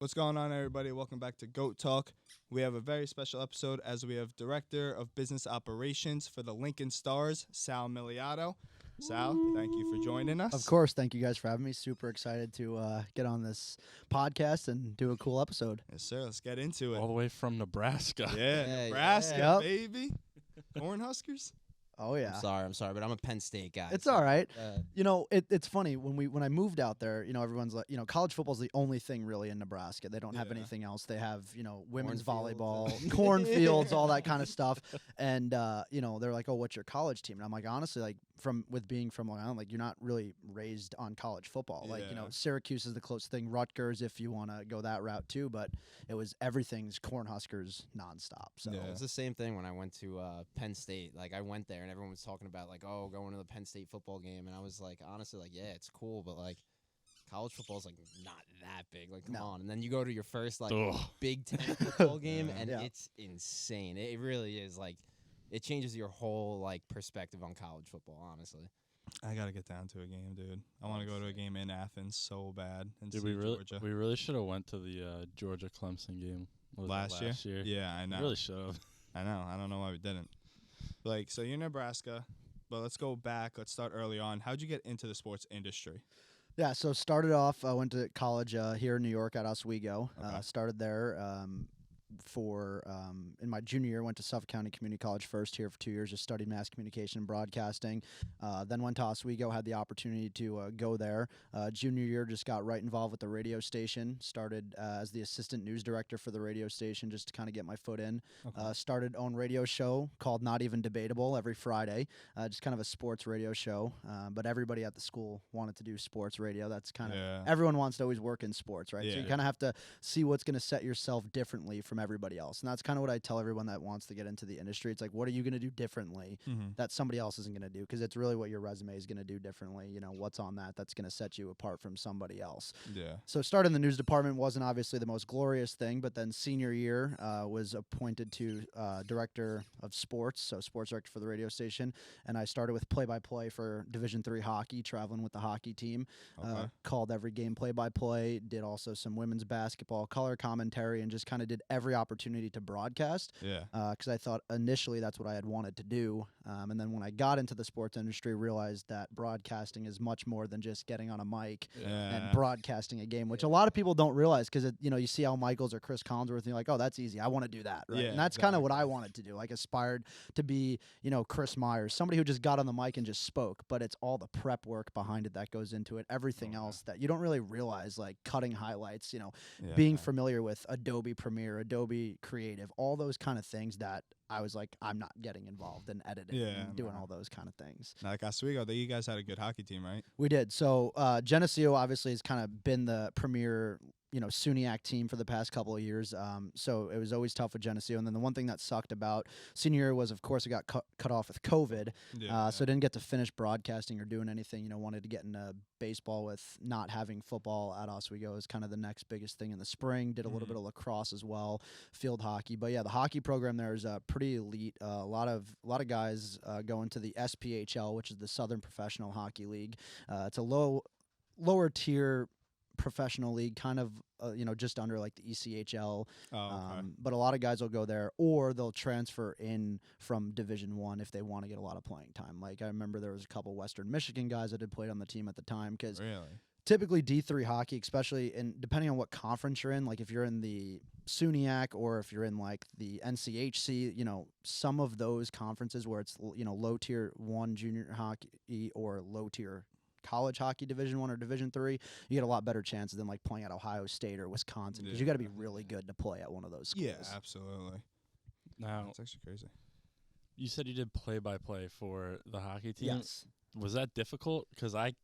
What's going on, everybody? Welcome back to Goat Talk. We have a very special episode as we have Director of Business Operations for the Lincoln Stars, Sal Miliotto. Sal, thank you for joining us. Of course. Thank you guys for having me. Super excited to get on this podcast and do a cool episode. Yes, sir. Let's get into it. All the way from Nebraska. Yeah, Nebraska, Yep. baby. Cornhuskers. Oh, yeah. I'm sorry, but I'm a Penn State guy. It's all right. It's funny when I moved out there. Everyone's like, college football is the only thing really in Nebraska. They don't have Yeah. anything else. They have women's Cornfields. volleyball, cornfields, all that kind of stuff. And they're like, oh, what's your college team? And I'm like, honestly, like being from Long Island, like you're not really raised on college football. Like Yeah. Syracuse is the closest thing. Rutgers, if you want to go that route too. But it was everything's Cornhuskers nonstop. So. Yeah. It's the same thing when I went to Penn State. Like I went there and everyone was talking about like, oh, going to the Penn State football game, and I was like, honestly, like, yeah, it's cool, but like, college football is like not that big. Like, come No. on. And then you go to your first like Ugh. Big Ten football game, Yeah. and Yeah. it's insane. It really is like, it changes your whole like perspective on college football. Honestly. I got to get down to a game, dude. I want to go to a game in Athens so bad and Dude, see Georgia. we really should have went to the Georgia Clemson game. What was it, last year? Yeah, I We know. really should have. I know. I don't know why we didn't. Like, so you're in Nebraska, but let's go back. Let's start early on. How'd you get into the sports industry? Yeah, so started off, I went to college here in New York at Oswego. Okay. Started there in my junior year, went to Suffolk County Community College first here for 2 years, just studied mass communication and broadcasting. Then went to Oswego, had the opportunity to go there. Junior year, just got right involved with the radio station, started as the assistant news director for the radio station just to kind of get my foot in. Okay. Started own radio show called Not Even Debatable every Friday, just kind of a sports radio show. But everybody at the school wanted to do sports radio. That's kind of Yeah. everyone wants to always work in sports, right? So Yeah. you kind of have to see what's going to set yourself differently from everybody else. And that's kind of what I tell everyone that wants to get into the industry. It's like, what are you going to do differently Mm-hmm. that somebody else isn't going to do? Because it's really what your resume is going to do differently. What's on that's going to set you apart from somebody else. Yeah. So starting in the news department wasn't obviously the most glorious thing, but then senior year was appointed to director of sports, so sports director for the radio station. And I started with play-by-play for Division III hockey, traveling with the hockey team. Okay. Called every game play-by-play, did also some women's basketball, color commentary, and just kind of did every opportunity to broadcast Yeah. because I thought initially that's what I had wanted to do. And then when I got into the sports industry, realized that broadcasting is much more than just getting on a mic Yeah. and broadcasting a game, which a lot of people don't realize because, you see Al Michaels or Chris Collinsworth and you're like, oh, that's easy. I want to do that. Right. Yeah, And that's kind of what I exactly. wanted to do. Like aspired to be, Chris Myers, somebody who just got on the mic and just spoke, but it's all the prep work behind it that goes into it. Everything Okay. else that you don't really realize, like cutting highlights, Yeah. being familiar with Adobe Premiere, Adobe Creative, all those kind of things that I was like, I'm not getting involved in editing Yeah, and doing no. all those kind of things. Now, like Oswego, you guys had a good hockey team, right? We did. So Geneseo obviously has kind of been the premier, SUNYAC team for the past couple of years. So it was always tough with Geneseo. And then the one thing that sucked about senior year was, of course, it got cut off with COVID. Yeah. So I didn't get to finish broadcasting or doing anything. Wanted to get into baseball with not having football at Oswego is kind of the next biggest thing in the spring. Did a little Mhm. bit of lacrosse as well, field hockey. But yeah, the hockey program there is pretty elite. A lot of guys go into the SPHL, which is the Southern Professional Hockey League. It's a lower tier professional league, kind of just under like the ECHL. Oh, okay. But a lot of guys will go there, or they'll transfer in from Division I if they want to get a lot of playing time. Like I remember there was a couple Western Michigan guys that had played on the team at the time because Really? typically D3 hockey, especially depending on what conference you're in, like if you're in the SUNYAC or if you're in like the NCHC, some of those conferences where it's low tier 1 junior hockey or low tier college hockey Division I or Division III, you get a lot better chances than like playing at Ohio State or Wisconsin because you got to be really good to play at one of those schools. Yeah, absolutely. Now, That's actually crazy. you said you did play-by-play for the hockey team. Yes. Was that difficult? Because I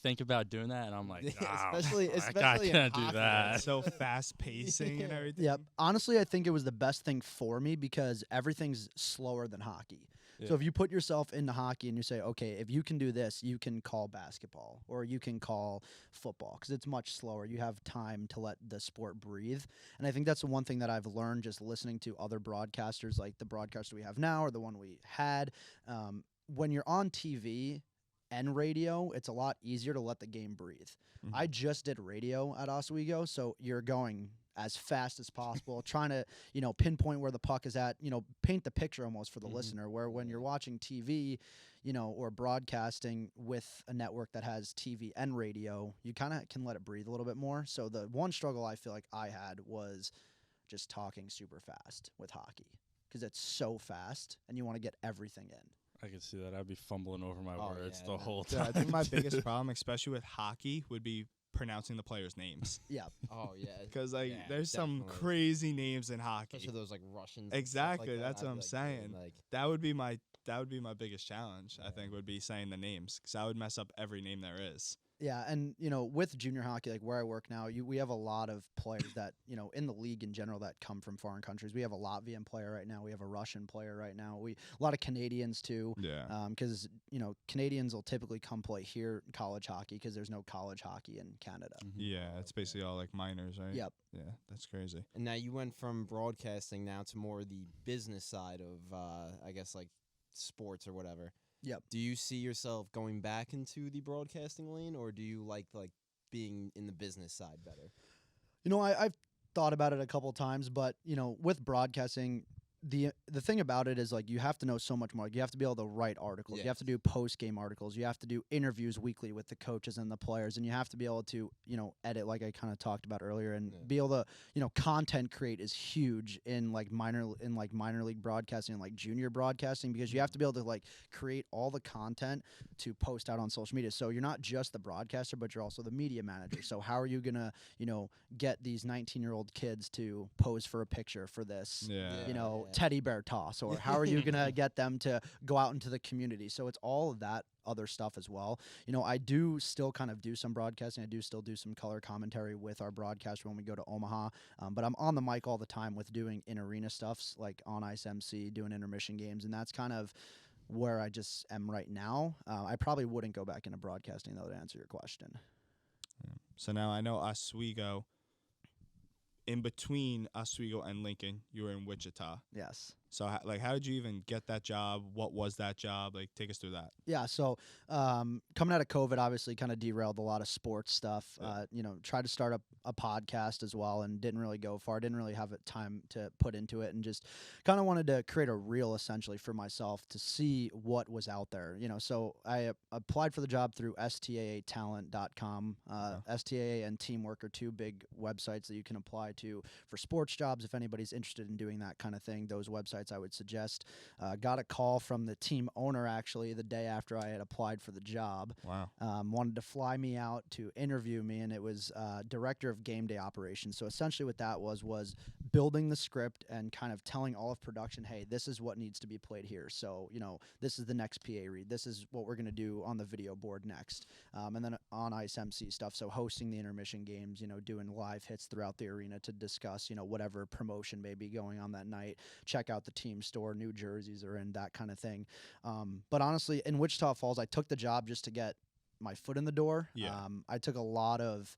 think about doing that, and I'm like, Yeah, "Nah, especially I in can't do hockey, that. It's so fast pacing and everything. Yeah, honestly, I think it was the best thing for me because everything's slower than hockey. So Yeah. if you put yourself into hockey and you say, okay, if you can do this, you can call basketball or you can call football because it's much slower. You have time to let the sport breathe. And I think that's the one thing that I've learned just listening to other broadcasters, like the broadcaster we have now or the one we had. When you're on TV, and radio, it's a lot easier to let the game breathe. Mhm. I just did radio at Oswego, so you're going as fast as possible, trying to, pinpoint where the puck is at, paint the picture almost for the listener, where when you're watching TV, or broadcasting with a network that has TV and radio, you kind of can let it breathe a little bit more. So the one struggle I feel like I had was just talking super fast with hockey because it's so fast and you want to get everything in. I can see that. I'd be fumbling over my Oh, words yeah, the no. whole Yeah, time. I think my biggest problem, especially with hockey, would be pronouncing the players' names. Yeah. Oh yeah, Because yeah, there's some definitely. crazy names in hockey. Especially those like Russians. Exactly, And stuff like that's that. what I'd I'm be, like, saying. Like, That would be my biggest challenge. I think would be saying the names because I would mess up every name there is. Yeah, and with junior hockey, like where I work now, we have a lot of players that in the league in general that come from foreign countries. We have a Latvian player right now. We have a Russian player right now. A lot of Canadians too. Yeah. Because Canadians will typically come play here in college hockey because there's no college hockey in Canada. Yeah, it's basically all like minors, right? Yep. Yeah, that's crazy. and now you went from broadcasting now to more the business side of, I guess like sports or whatever. Yep. Do you see yourself going back into the broadcasting lane, or do you like being in the business side better? I've thought about it a couple times, but with broadcasting, the thing about it is like you have to know so much more. Like, you have to be able to write articles. You have to do post game articles. You have to do interviews weekly with the coaches and the players, and you have to be able to edit, like I kind of talked about earlier, and be able to content create is huge in minor league broadcasting and like junior broadcasting, because you have to be able to like create all the content to post out on social media. So you're not just the broadcaster, but you're also the media manager. So how are you gonna get these 19-year-old kids to pose for a picture for this? Yeah. Teddy bear toss, or how are you going to get them to go out into the community? So it's all of that other stuff as well. I do still kind of do some broadcasting. I do still do some color commentary with our broadcaster when we go to Omaha. But I'm on the mic all the time with doing in-arena stuffs, like on ice MC, doing intermission games. And that's kind of where I just am right now. I probably wouldn't go back into broadcasting, though, to answer your question. Yeah. So now I know Oswego. In between Oswego and Lincoln, you were in Wichita. Yes. So, how did you even get that job? What was that job? Like, take us through that. Yeah, so coming out of COVID, obviously, kind of derailed a lot of sports stuff. Yeah. Tried to start a podcast as well, and didn't really go far. Didn't really have time to put into it, and just kind of wanted to create a reel essentially for myself to see what was out there. So I applied for the job through STAAtalent.com. STAA and Teamwork are two big websites that you can apply to for sports jobs. If anybody's interested in doing that kind of thing, those websites I would suggest. Got a call from the team owner actually the day after I had applied for the job. Wow. Wanted to fly me out to interview me, and it was director of game day operations. So essentially what that was building the script and kind of telling all of production, hey, this is what needs to be played here. So, this is the next PA read. This is what we're going to do on the video board next. And then on ice MC stuff. So hosting the intermission games, doing live hits throughout the arena to discuss, whatever promotion may be going on that night. Check out the team store, new jerseys are in, that kind of thing. But honestly, in Wichita Falls, I took the job just to get my foot in the door. Yeah. I took a lot of,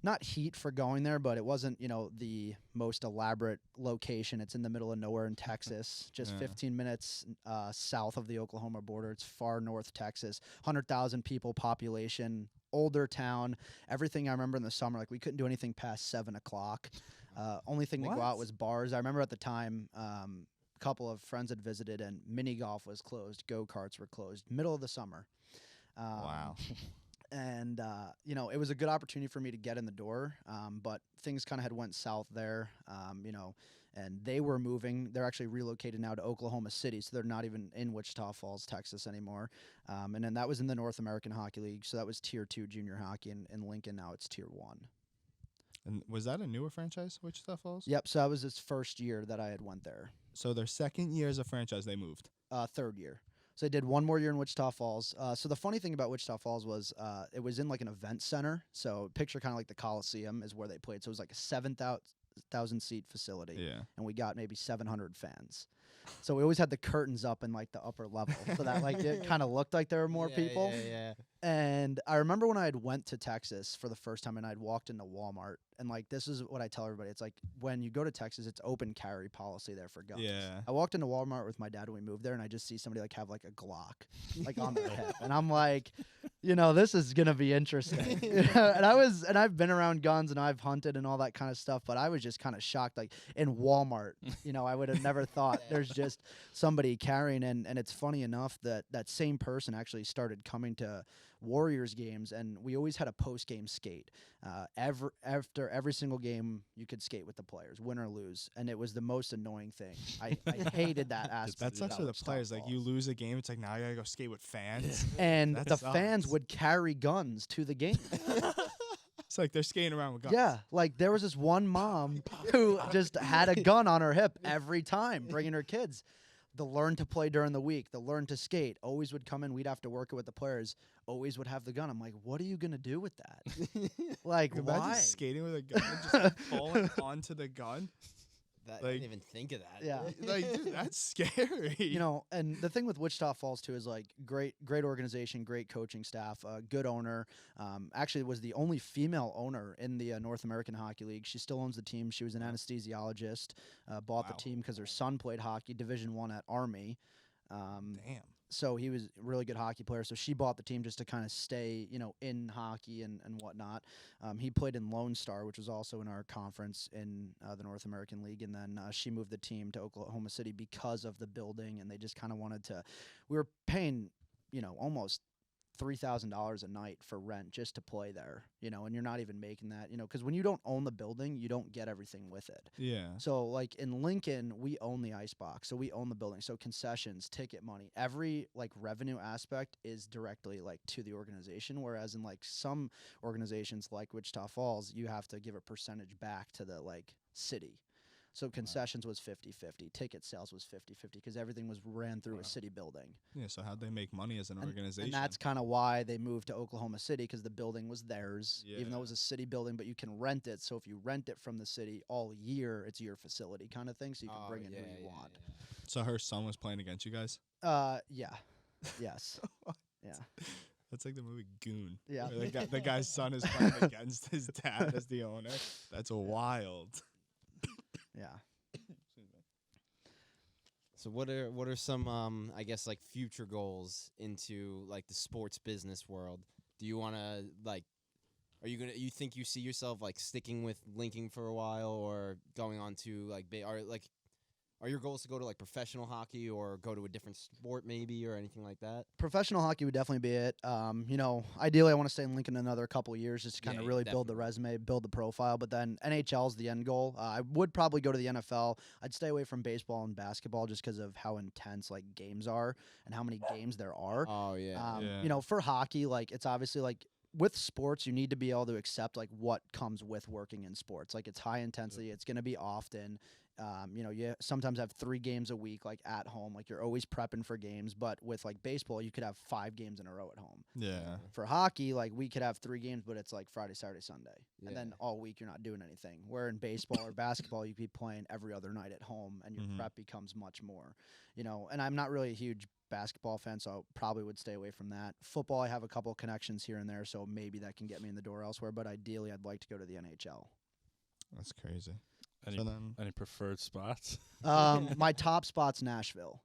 not heat for going there, but it wasn't, the most elaborate location. It's in the middle of nowhere in Texas, just 15 minutes south of the Oklahoma border. It's far north Texas, 100,000 people population, older town. Everything I remember in the summer, like we couldn't do anything past 7 o'clock. Only thing to go out was bars. I remember at the time, a couple of friends had visited and mini golf was closed. Go-karts were closed. Middle of the summer. Wow. And, it was a good opportunity for me to get in the door. But things kind of had went south there, and they were moving. They're actually relocated now to Oklahoma City, so they're not even in Wichita Falls, Texas anymore. And then that was in the North American Hockey League. So that was Tier 2 junior hockey. And in Lincoln, now it's Tier 1. And was that a newer franchise, Wichita Falls? Yep. So that was its first year that I had went there. So their second year as a franchise, they moved. Third year. So I did one more year in Wichita Falls. So the funny thing about Wichita Falls was it was in like an event center. So picture kind of like the Coliseum is where they played. So it was like a 7,000 seat facility. Yeah. And we got maybe 700 fans. So we always had the curtains up in like the upper level so that like it kind of looked like there were more people. Yeah. And I remember when I had went to Texas for the first time and I'd walked into Walmart, and like this is what I tell everybody. It's like when you go to Texas, it's open carry policy there for guns. Yeah. I walked into Walmart with my dad when we moved there, and I just see somebody like have like a Glock like on their hip. And I'm like, this is gonna be interesting. And I've been around guns and I've hunted and all that kind of stuff, but I was just kind of shocked. Like in Walmart, I would have never thought there's just somebody carrying, and it's funny enough that that same person actually started coming to Warriors games, and we always had a post-game skate. After every single game, you could skate with the players, win or lose, and it was the most annoying thing. I hated that aspect. That sucks for the about players. Like, you Balls. lose a game, it's like, now I gotta go skate with fans. And That the fans sucks. would carry guns to the game. It's like they're skating around with guns. Yeah, like there was this one mom who just had a gun on her hip every time, bringing her kids. The learn to play during the week, the learn to skate, always would come in. We'd have to work it with the players. Always would have the gun. I'm like, what are you gonna do with that? Like, Imagine why? skating with a gun and just like, falling onto the gun. I Like- didn't even think of that. Yeah. Like, dude, that's scary. And the thing with Wichita Falls too is like great organization, great coaching staff, good owner. Actually, was the only female owner in the North American Hockey League. She still owns the team. She was an anesthesiologist. Bought Wow. the team because her son played hockey, Division I at Army. Damn. So he was a really good hockey player. So she bought the team just to kind of stay, in hockey and whatnot. He played in Lone Star, which was also in our conference in the North American League. And then she moved the team to Oklahoma City because of the building. And they just kind of wanted to, we were paying, almost $3,000 a night for rent just to play there, and you're not even making that, because when you don't own the building, you don't get everything with it. Yeah. So like in Lincoln, we own the ice box, so we own the building. So concessions, ticket money, every like revenue aspect is directly like to the organization. Whereas in like some organizations like Wichita Falls, you have to give a percentage back to the like city. So concessions was 50-50, ticket sales was 50-50 because everything was ran through a city building. Yeah. So how'd they make money as an organization? And that's kind of why they moved to Oklahoma City, because the building was theirs, even though it was a city building, but you can rent it. So if you rent it from the city all year, it's your facility kind of thing. So you can bring in who you want. So her son was playing against you guys? Yeah. Yes. Yeah. That's like the movie Goon. Yeah. where the guy's son is playing against his dad as the owner. That's wild. Yeah. So what are some I guess like future goals into like the sports business world? Do you want to like you think you see yourself like sticking with Lincoln for a while or going on to like are your goals to go to like professional hockey or go to a different sport maybe or anything like that? Professional hockey would definitely be it. Ideally I want to stay in Lincoln another couple of years just to kind of Yeah, really build the resume, build the profile. But then NHL is the end goal. I would probably go to the NFL. I'd stay away from baseball and basketball just because of how intense like games are and how many games there are. Oh yeah. Yeah. For hockey, like it's obviously like with sports, you need to be able to accept like what comes with working in sports. Like it's high intensity. It's going to be often. You sometimes have 3 games a week, like at home, like you're always prepping for games. But with like baseball, you could have 5 games in a row at home. Yeah. For hockey, like we could have 3 games, but it's like Friday, Saturday, Sunday, and then Yeah. all week you're not doing anything. Where in baseball or basketball, you could be playing every other night at home, and your Mhm. prep becomes much more. And I'm not really a huge basketball fan, so I probably would stay away from that. Football, I have a couple connections here and there, so maybe that can get me in the door elsewhere. But ideally, I'd like to go to the NHL. That's crazy. Any, So then, any preferred spots? My top spot's Nashville.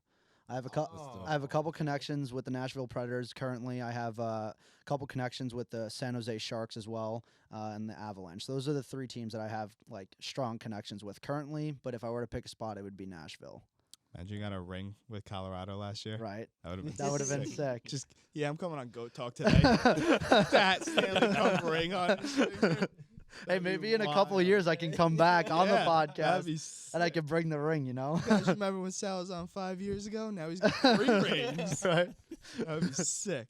I have Oh. I have a couple connections with the Nashville Predators currently. I have a couple connections with the San Jose Sharks as well, and the Avalanche. Those are the 3 teams that I have like strong connections with currently. But if I were to pick a spot, it would be Nashville. imagine you got a ring with Colorado last year. Right? That would have been That would have been sick. Just I'm coming on Goat Talk today. That Stanley Cup ring on. his finger. Hey, That'd be maybe in a couple of wild. years I can come back on the Yeah, that'd podcast be and I sick. can bring the ring. You guys remember when Sal was on 5 years ago? Now he's got 3 rings. Right. That would be sick.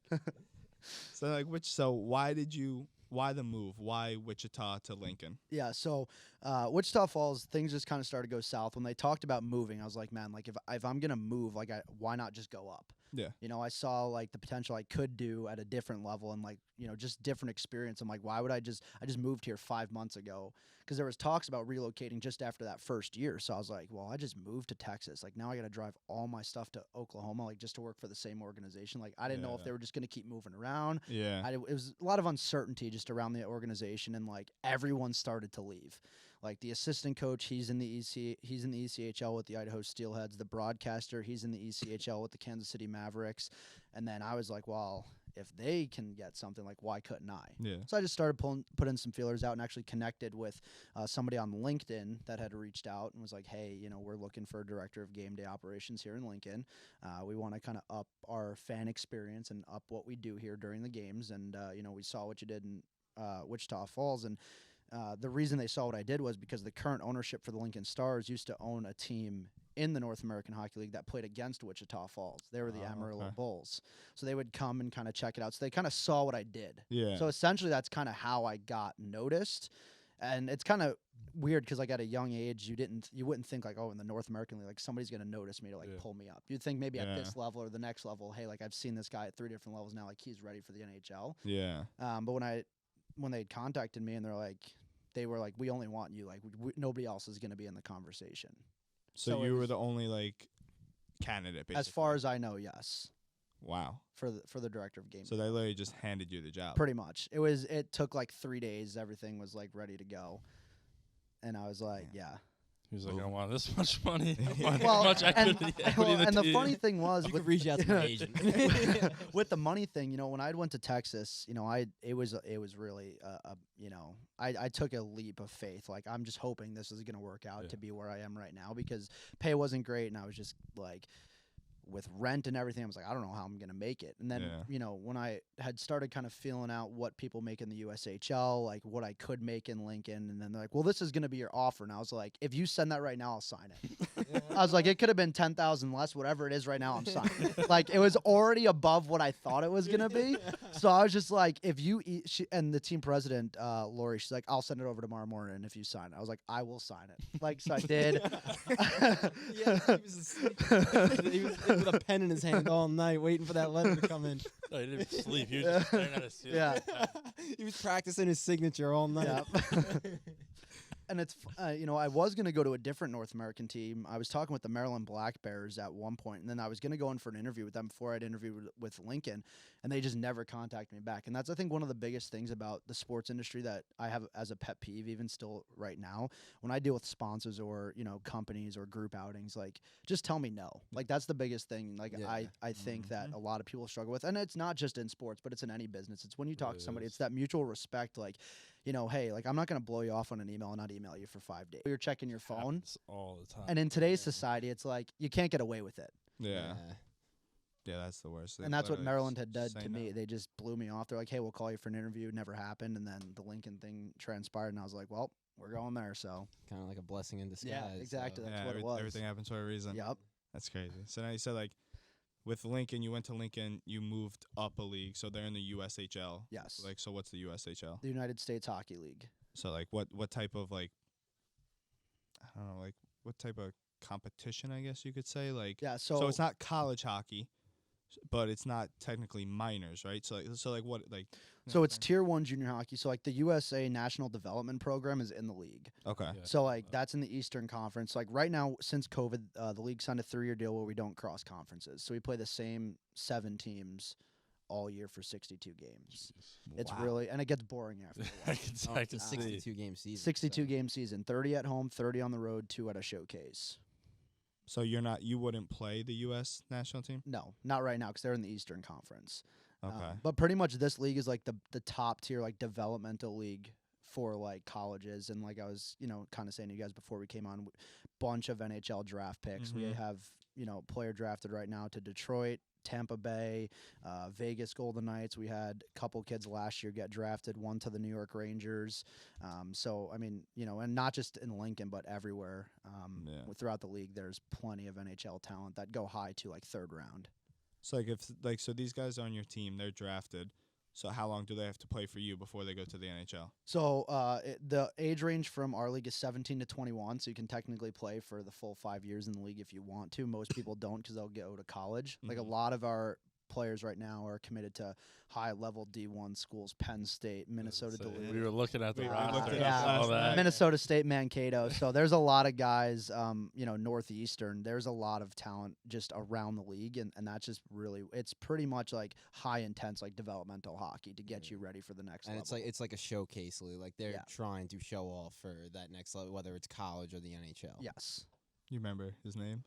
So why the move? Why Wichita to Lincoln? Yeah, so Wichita Falls, things just kind of started to go south. When they talked about moving, I was like, man, like if I'm gonna move, like why not just go up? Yeah. You know, I saw like the potential I could do at a different level and like, you know, just different experience. I'm like, why would I just moved here 5 months ago because there was talks about relocating just after that first year. So I was like, well, I just moved to Texas. Like now I got to drive all my stuff to Oklahoma, like just to work for the same organization. Like I didn't know if they were just going to keep moving around. Yeah. It was a lot of uncertainty just around the organization, and like everyone started to leave. Like the assistant coach, he's in the ECHL with the Idaho Steelheads. The broadcaster, he's in the ECHL with the Kansas City Mavericks. And then I was like, well, if they can get something, like why couldn't I? Yeah. So I just started putting some feelers out and actually connected with somebody on LinkedIn that had reached out and was like, hey, you know, we're looking for a director of game day operations here in Lincoln. We want to kind of up our fan experience and up what we do here during the games. And, you know, we saw what you did in Wichita Falls. And the reason they saw what I did was because the current ownership for the Lincoln Stars used to own a team in the North American Hockey League that played against Wichita Falls. They were the Amarillo Bulls. So they would come and kind of check it out. So they kind of saw what I did. Yeah. So essentially that's kind of how I got noticed. And it's kind of weird because like at a young age, you wouldn't think like, oh, in the North American League, like somebody's going to notice me to like pull me up. You'd think maybe at this level or the next level, hey, like I've seen this guy at 3 different levels now, like he's ready for the NHL. Yeah. But when they contacted me and they were like, we only want you. Like, nobody else is going to be in the conversation. So you were the only like candidate, basically. As far as I know, yes. Wow. For the director of game. So they literally just handed you the job. Pretty much. It took like 3 days. Everything was like ready to go, and I was like, yeah. He was like, I want this much money. Well, much equity and the funny thing was, You could reach out to my agent. with the money thing, you know, when I went to Texas, you know, it was really, you know, I took a leap of faith. Like, I'm just hoping this is going to work out to be where I am right now, because pay wasn't great, and I was just like, with rent and everything, I was like, I don't know how I'm going to make it. And then, you know, when I had started kind of feeling out what people make in the USHL, like what I could make in Lincoln, and then they're like, well, this is going to be your offer. And I was like, if you send that right now, I'll sign it. I was like, it could have been 10,000 less, whatever it is right now, I'm signing. Like, it was already above what I thought it was going to be. So I was just like, if you and the team president, Lori, she's like, I'll send it over tomorrow morning if you sign it. I was like, I will sign it. Like, so I did. Yeah, he was asleep. He was with a pen in his hand all night waiting for that letter to come in. No, he didn't even sleep. He was just staring at his ceiling. Yeah. He was practicing his signature all night. Yep. And it's, you know, I was going to go to a different North American team. I was talking with the Maryland Black Bears at one point, and then I was going to go in for an interview with them before I'd interviewed with Lincoln, and they just never contacted me back. And that's, I think, one of the biggest things about the sports industry that I have as a pet peeve, even still right now, when I deal with sponsors or, you know, companies or group outings, like, just tell me no. Like, that's the biggest thing. Like, I think that a lot of people struggle with, and it's not just in sports, but it's in any business. It's when you talk to somebody, it's that mutual respect, like, you know, hey, like, I'm not going to blow you off on an email and not email you for 5 days. You're checking your phone. Happens all the time. And in today's society, it's like, you can't get away with it. Yeah. Yeah, that's the worst thing. And that's what Literally Maryland just had done say to me. no. They just blew me off. They're like, hey, we'll call you for an interview. It never happened. And then the Lincoln thing transpired, and I was like, well, we're going there. So, Kind of like a blessing in disguise. yeah, exactly. So. That's what it was. Everything happens for a reason. Yep. That's crazy. So now you said, like, with Lincoln, you went to Lincoln, you moved up a league, so they're in the USHL. Yes. Like, so what's the USHL? The United States Hockey League. So, like, what type of, like, I don't know, like, what type of competition, I guess you could say? Like, Yeah. so it's not college hockey, but it's not technically minors, right? So like what, like... So it's tier 1 junior hockey. So, like, the USA National Development Program is in the league. Okay. Yeah. So, like, that's in the Eastern Conference. Like, right now, since COVID, the league signed a 3-year deal where we don't cross conferences. So we play the same 7 teams all year for 62 games. It's really, and it gets boring after a while. I can It's a see. 62-game season. 62 game season, 30 at home, 30 on the road, 2 at a showcase. So you wouldn't play the U.S. national team? No, not right now because they're in the Eastern Conference. Okay. But pretty much this league is like the top tier, like, developmental league for, like, colleges. And like I was, you know, kind of saying to you guys before we came on, bunch of NHL draft picks. We Mhm. have, you know, player drafted right now to Detroit, Tampa Bay, Vegas Golden Knights. We had a couple kids last year get drafted, one to the New York Rangers. So, I mean, you know, and not just in Lincoln, but everywhere throughout the league, there's plenty of NHL talent that go high to, like, 3rd round. So, like, so these guys on your team, they're drafted. So how long do they have to play for you before they go to the NHL? So the age range from our league is 17 to 21, so you can technically play for the full 5 years in the league if you want to. Most people don't because they'll go to college. Like a Mhm. lot of our players right now are committed to high-level D1 schools, Penn State, Minnesota say, Duluth. We were looking at the We roster. looked it up I saw last that. night. Minnesota State, Mankato. So there's a lot of guys, Northeastern. There's a lot of talent just around the league, and that's just really, it's pretty much like high intense, like developmental hockey to get you ready for the next And level. it's like a showcase league. Like they're Yeah. trying to show off for that next level, whether it's college or the NHL. Yes. You remember his name?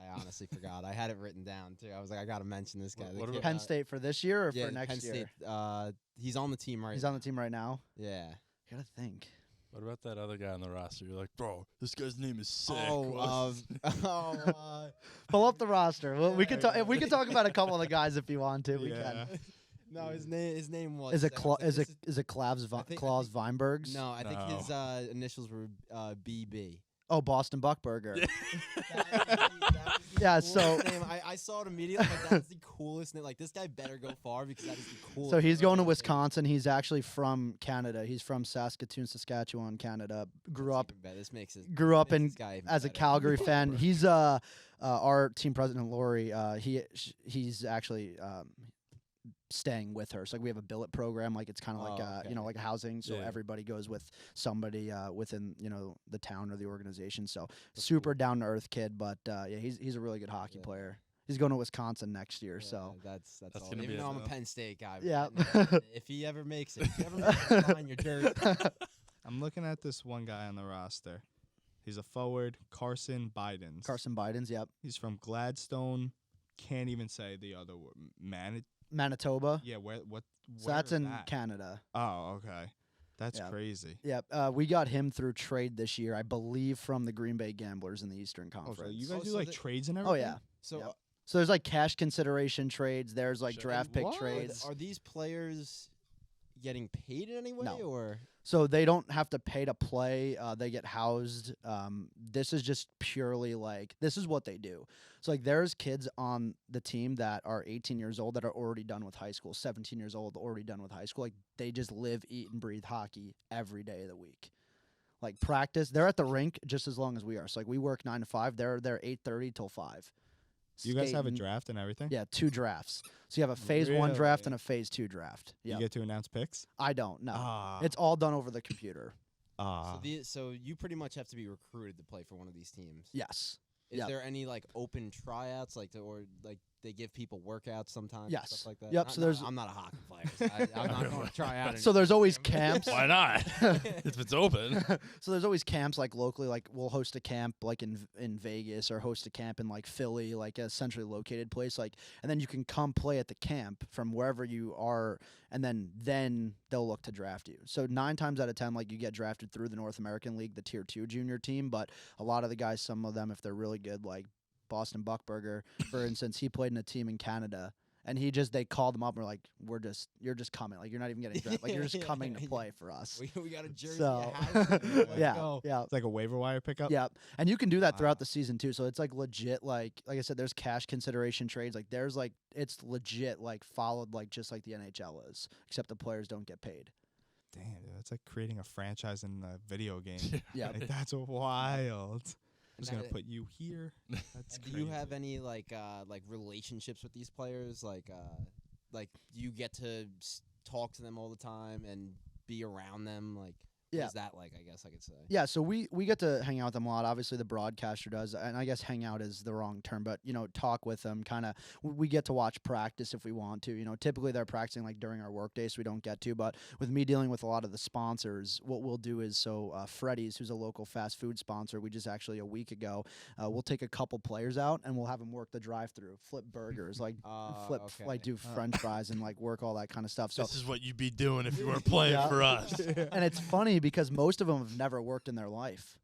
I honestly forgot. I had it written down too. I was like, I gotta mention this guy. What The about- kid, Penn State for this year or yeah, for next Penn year? State. He's on the team right. He's on the team right now. Yeah. Gotta think. What about that other guy on the roster? You're like, bro, this guy's name is sick. Pull up the roster. Well, we can talk. We can talk about a couple of the guys if you want to. We Yeah. can. no, his name was. Is it I was like, Is it this Klaus I think- Klaus Weinbergs? No, I think No. his initials were BB. Oh, Boston Buckburger. Yeah. Yeah, so- I saw it immediately. Like, that's the coolest name. Like, this guy better go far because that is the coolest. So he's going to name. Wisconsin. He's actually from Canada. He's from Saskatoon, Saskatchewan, Canada. Grew That's up even better. This makes it. grew up makes in this guy even as a better. Calgary fan. He's our team president Lori. He's actually staying with her. So like we have a billet program. Like it's kind of like Oh, okay. like a housing. So Yeah. everybody goes with somebody within the town or the organization. So That's super down to earth kid. But yeah, he's a really good hockey Yeah. player. He's going to Wisconsin next year. Yeah, So that's That's all. gonna Even be though I'm a a- Penn State guy. but Yeah. if he ever makes it, if you ever makes it, sign your jersey. I'm looking at this one guy on the roster. He's a forward, Carson Bidens. Carson Biden's. Yep. He's from Gladstone. Can't even say the other word. Manitoba. Yeah, what? So that's where is in that? Canada. Oh, okay. That's Yeah. crazy. Yep. We got him through trade this year, I believe, from the Green Bay Gamblers in the Eastern Oh, Conference. so you guys Oh, do so like the- trades and Oh, everything? yeah. So Yep. So there's like cash consideration trades. There's like Shit. draft pick What? trades. are these players getting paid in any way, No. or So they don't have to pay to play. They get housed. This is just purely like this is what they do. So like there's kids on the team that are 18 years old that are already done with high school. 17 years old already done with high school. Like they just live, eat, and breathe hockey every day of the week. Like practice, they're at the rink just as long as we are. So like we work 9 to 5. They're there 8:30 till 5. You guys have a Skating- draft and everything? Yeah, 2 drafts. So you have a phase 1 draft Really? and a phase 2 draft. You Yeah, get to announce picks? I don't know. Ah. It's all done over the computer. so you pretty much have to be recruited to play for one of these teams. Yes. Is Yep. there any like open tryouts, or they give people workit's sometimes? Yes. Stuff like that. Yep, so there's- I'm not a hockey player. So I'm not going to try out. So there's always camps. Why not? If it's open. So there's always camps like locally, like we'll host a camp like in Vegas or host a camp in like Philly, like a centrally located place, like, and then you can come play at the camp from wherever you are, and then they'll look to draft you. So 9 times out of 10, like you get drafted through the North American League, the Tier 2 junior team, but a lot of the guys, some of them, if they're really good, like Boston Buckburger, for instance, he played in a team in Canada. And they called him up and were like, you're just coming. Like, you're not even getting drafted. Like, you're just coming to Yeah. play for us. we got a jersey. So, a hat, let's yeah, go. yeah. It's like a waiver wire pickup? Yeah, and you can do that Wow. throughout the season too. So it's like legit, like I said, there's cash consideration trades. Like there's like it's legit, like followed like just like the NHL is, except the players don't get paid. Damn, dude, that's like creating a franchise in a video game. Yeah. Like, that's wild. I'm just Now, gonna put you here. That's Do you have crazy. any like relationships with these players? Like do you get to talk to them all the time and be around them? Like, Yeah. what is that like? I guess I could say. Yeah, so we get to hang out with them a lot. Obviously, the broadcaster does, and I guess hang out is the wrong term, but talk with them. Kind of, we get to watch practice if we want to. Typically they're practicing like during our work day, so we don't get to. But with me dealing with a lot of the sponsors, what we'll do is Freddy's, who's a local fast food sponsor, we just actually a week ago, we'll take a couple players out and we'll have them work the drive-through, flip burgers, like Okay. like do French fries and like work all that kind of stuff. So This is what you'd be doing if you were playing Yeah. for us. and it's funny because most of them have never worked in their life.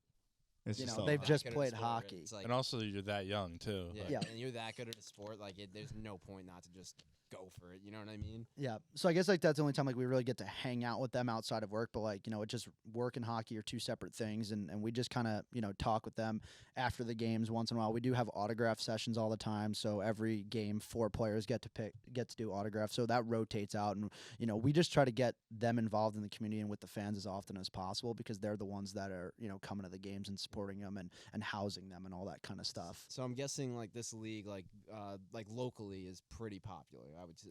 It's you just know, all they've that. just That good at a played sport, hockey. it's like- And also, you're that young, too. yeah, Like, Yeah. and you're that good at a sport. Like, there's no point not to just go for it. You know what I mean? Yeah. So I guess like that's the only time like we really get to hang out with them outside of work. But like, you know, it just work and hockey are two separate things, and we just kind of, you know, talk with them after the games once in a while. We do have autograph sessions all the time. So every game 4 players get to do autographs. So that rotates out, and you know, we just try to get them involved in the community and with the fans as often as possible, because they're the ones that are, you know, coming to the games and supporting them and housing them and all that kind of stuff. So I'm guessing like this league, like locally, is pretty popular.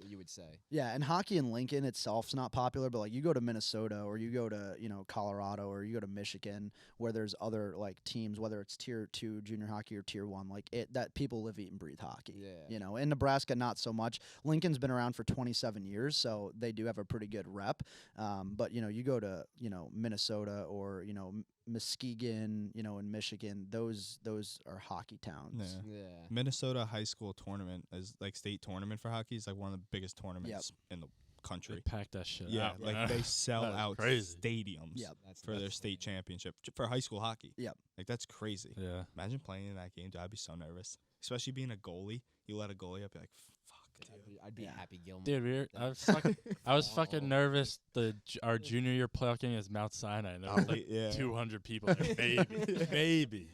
You would say. Yeah, and hockey in Lincoln itself's not popular, but like you go to Minnesota or you go to, you know, Colorado or you go to Michigan, where there's other like teams, whether it's tier 2 junior hockey or tier 1, like it, that people live, eat, and breathe hockey. Yeah. You know, in Nebraska, not so much. Lincoln's been around for 27 years, so they do have a pretty good rep. But you know, you go to, you know, Minnesota or, you know, Muskegon, you know, in Michigan, those are hockey towns. Yeah. Minnesota high school tournament is like state tournament for hockey. Is like one of the biggest tournaments in the They country. pack that shit Yeah, out. like man. they sell That is out crazy. stadiums Yep. for their state championship for high school hockey. Yep. Like that's crazy. Yeah. Imagine playing in that game. Dude, I'd be so nervous, especially being a goalie. You let a goalie up, you're like, fuck, dude. I'd be Yeah. Happy Gilmore. Dude, I was fucking nervous. Our junior year playoff game is Mount Sinai, and there was like Yeah. 200 people there, maybe.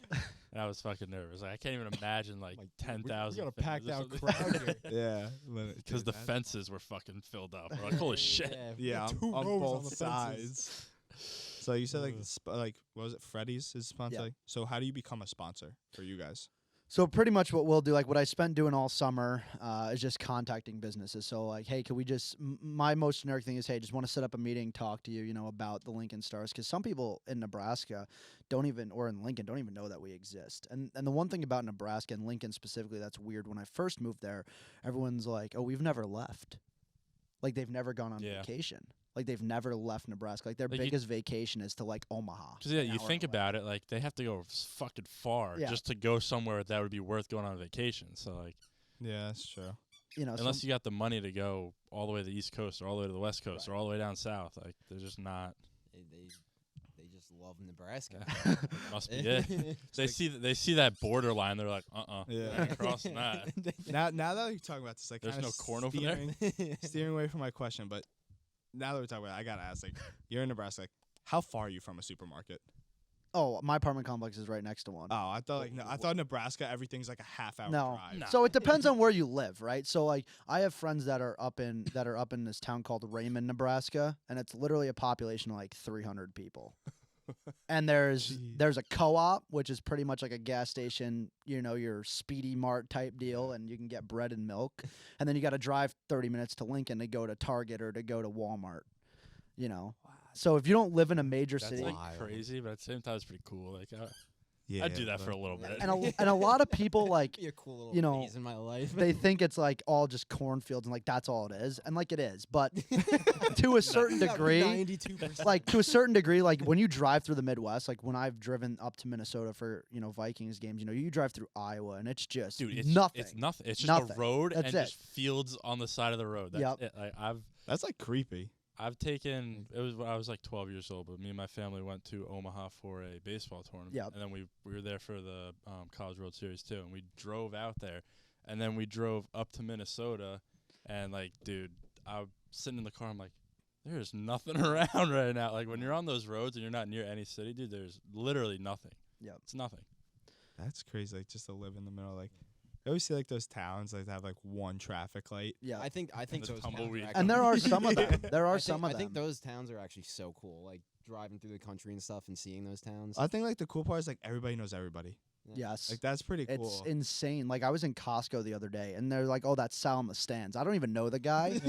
And I was fucking nervous. Like, I can't even imagine like 10,000. We got a packed out fans. crowd here. Yeah, Because the fences were fucking filled up. We're like, holy shit. Yeah, Two on rows both on the sides. So you said like Ugh. like what was it? Freddy's is sponsor. Yeah. Like, so how do you become a sponsor for you guys? So pretty much what we'll do, like what I spent doing all summer, is just contacting businesses. So like, hey, can we just? My most generic thing is, hey, just want to set up a meeting, talk to you, you know, about the Lincoln Stars, because some people in Nebraska don't even, or in Lincoln, don't even know that we exist. And the one thing about Nebraska and Lincoln specifically that's weird, when I first moved there, everyone's like, oh, we've never left, like they've never gone on vacation. Like they've never left Nebraska. Like their Like you- biggest vacation is to like Omaha. Because, yeah, an you hour think away. about it, like, they have to go fucking far Yeah. just to go somewhere that would be worth going on vacation. So, like, Yeah, that's true. You know, unless you got the money to go all the way to the East Coast or all the way to the West Coast or all the way down south, like, they're just not. They just love Nebraska. Must be it. They see that borderline. They're like, Yeah. I ain't crossing that. Now that you're talking about this, like There's kinda no corn over there? steering away from my question, but now that we're talking about it, I gotta ask, like, you're in Nebraska, like, how far are you from a supermarket? Oh, my apartment complex is right next to one. Oh, I thought I thought Nebraska everything's like a half hour No. drive. No. So it depends on where you live, right? So like I have friends that are up in this town called Raymond, Nebraska, and it's literally a population of like 300 people. And there's Jeez. a co-op, which is pretty much like a gas station, you know, your Speedy Mart type deal, and you can get bread and milk. And then you got to drive 30 minutes to Lincoln to go to Target or to go to Walmart, you know. So if you don't live in a major That's city, like Wild. crazy, but at the same time, it's pretty cool. Like, Yeah, I'd do that for a but- little bit. and a lot of people like Be a cool little you know, phase in my life. they think it's like all just cornfields and like that's all it is, and like it is, but to a certain degree, 92%. like to a certain degree, like when you drive through the Midwest, like when I've driven up to Minnesota for, you know, Vikings games, you know, you drive through Iowa and it's just Dude, it's nothing. It's nothing. It's just Nothing. a road That's and it. just fields on the side of the road. That's Yep. it. Like, That's like creepy. I've taken, it was when I was like 12 years old, but me and my family went to Omaha for a baseball tournament. Yep. And then we were there for the College World Series too. And we drove out there. And then we drove up to Minnesota. And like, dude, I'm sitting in the car. I'm like, there's nothing around right now. Like when you're on those roads and you're not near any city, dude, there's literally nothing. Yep. It's nothing. That's crazy. Like just to live in the middle. Like I always see like those towns like that have like one traffic light. Yeah, I think There's those towns tumbleweed. are and there are some of them. There are I some think, of I think them. those towns are actually so cool. Like driving through the country and stuff and seeing those towns. I think like the cool part is like everybody knows everybody. Yes. Like that's pretty cool. It's insane. Like I was in Costco the other day, and they're like, "Oh, that's Sal in the stands." I don't even know the guy,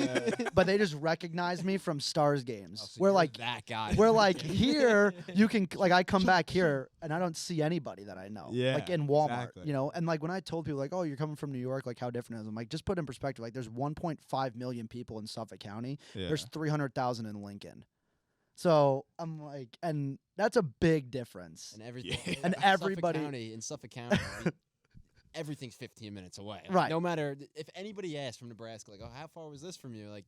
but they just recognize me from Stars games. Oh, so We're you're like, that guy. we're like here. You can like I come back here, and I don't see anybody that I know. Yeah, like in Walmart, exactly. you know. And like when I told people like, "Oh, you're coming from New York," like how different is it? I'm like, just put in perspective. Like there's 1.5 million people in Suffolk County. Yeah. There's 300,000 in Lincoln. So I'm like, and that's a big difference. and everything. Yeah. And everybody- In Suffolk County, everything's 15 minutes away. Like, Right. No matter if anybody asks from Nebraska, like, "Oh, how far was this from you?" Like,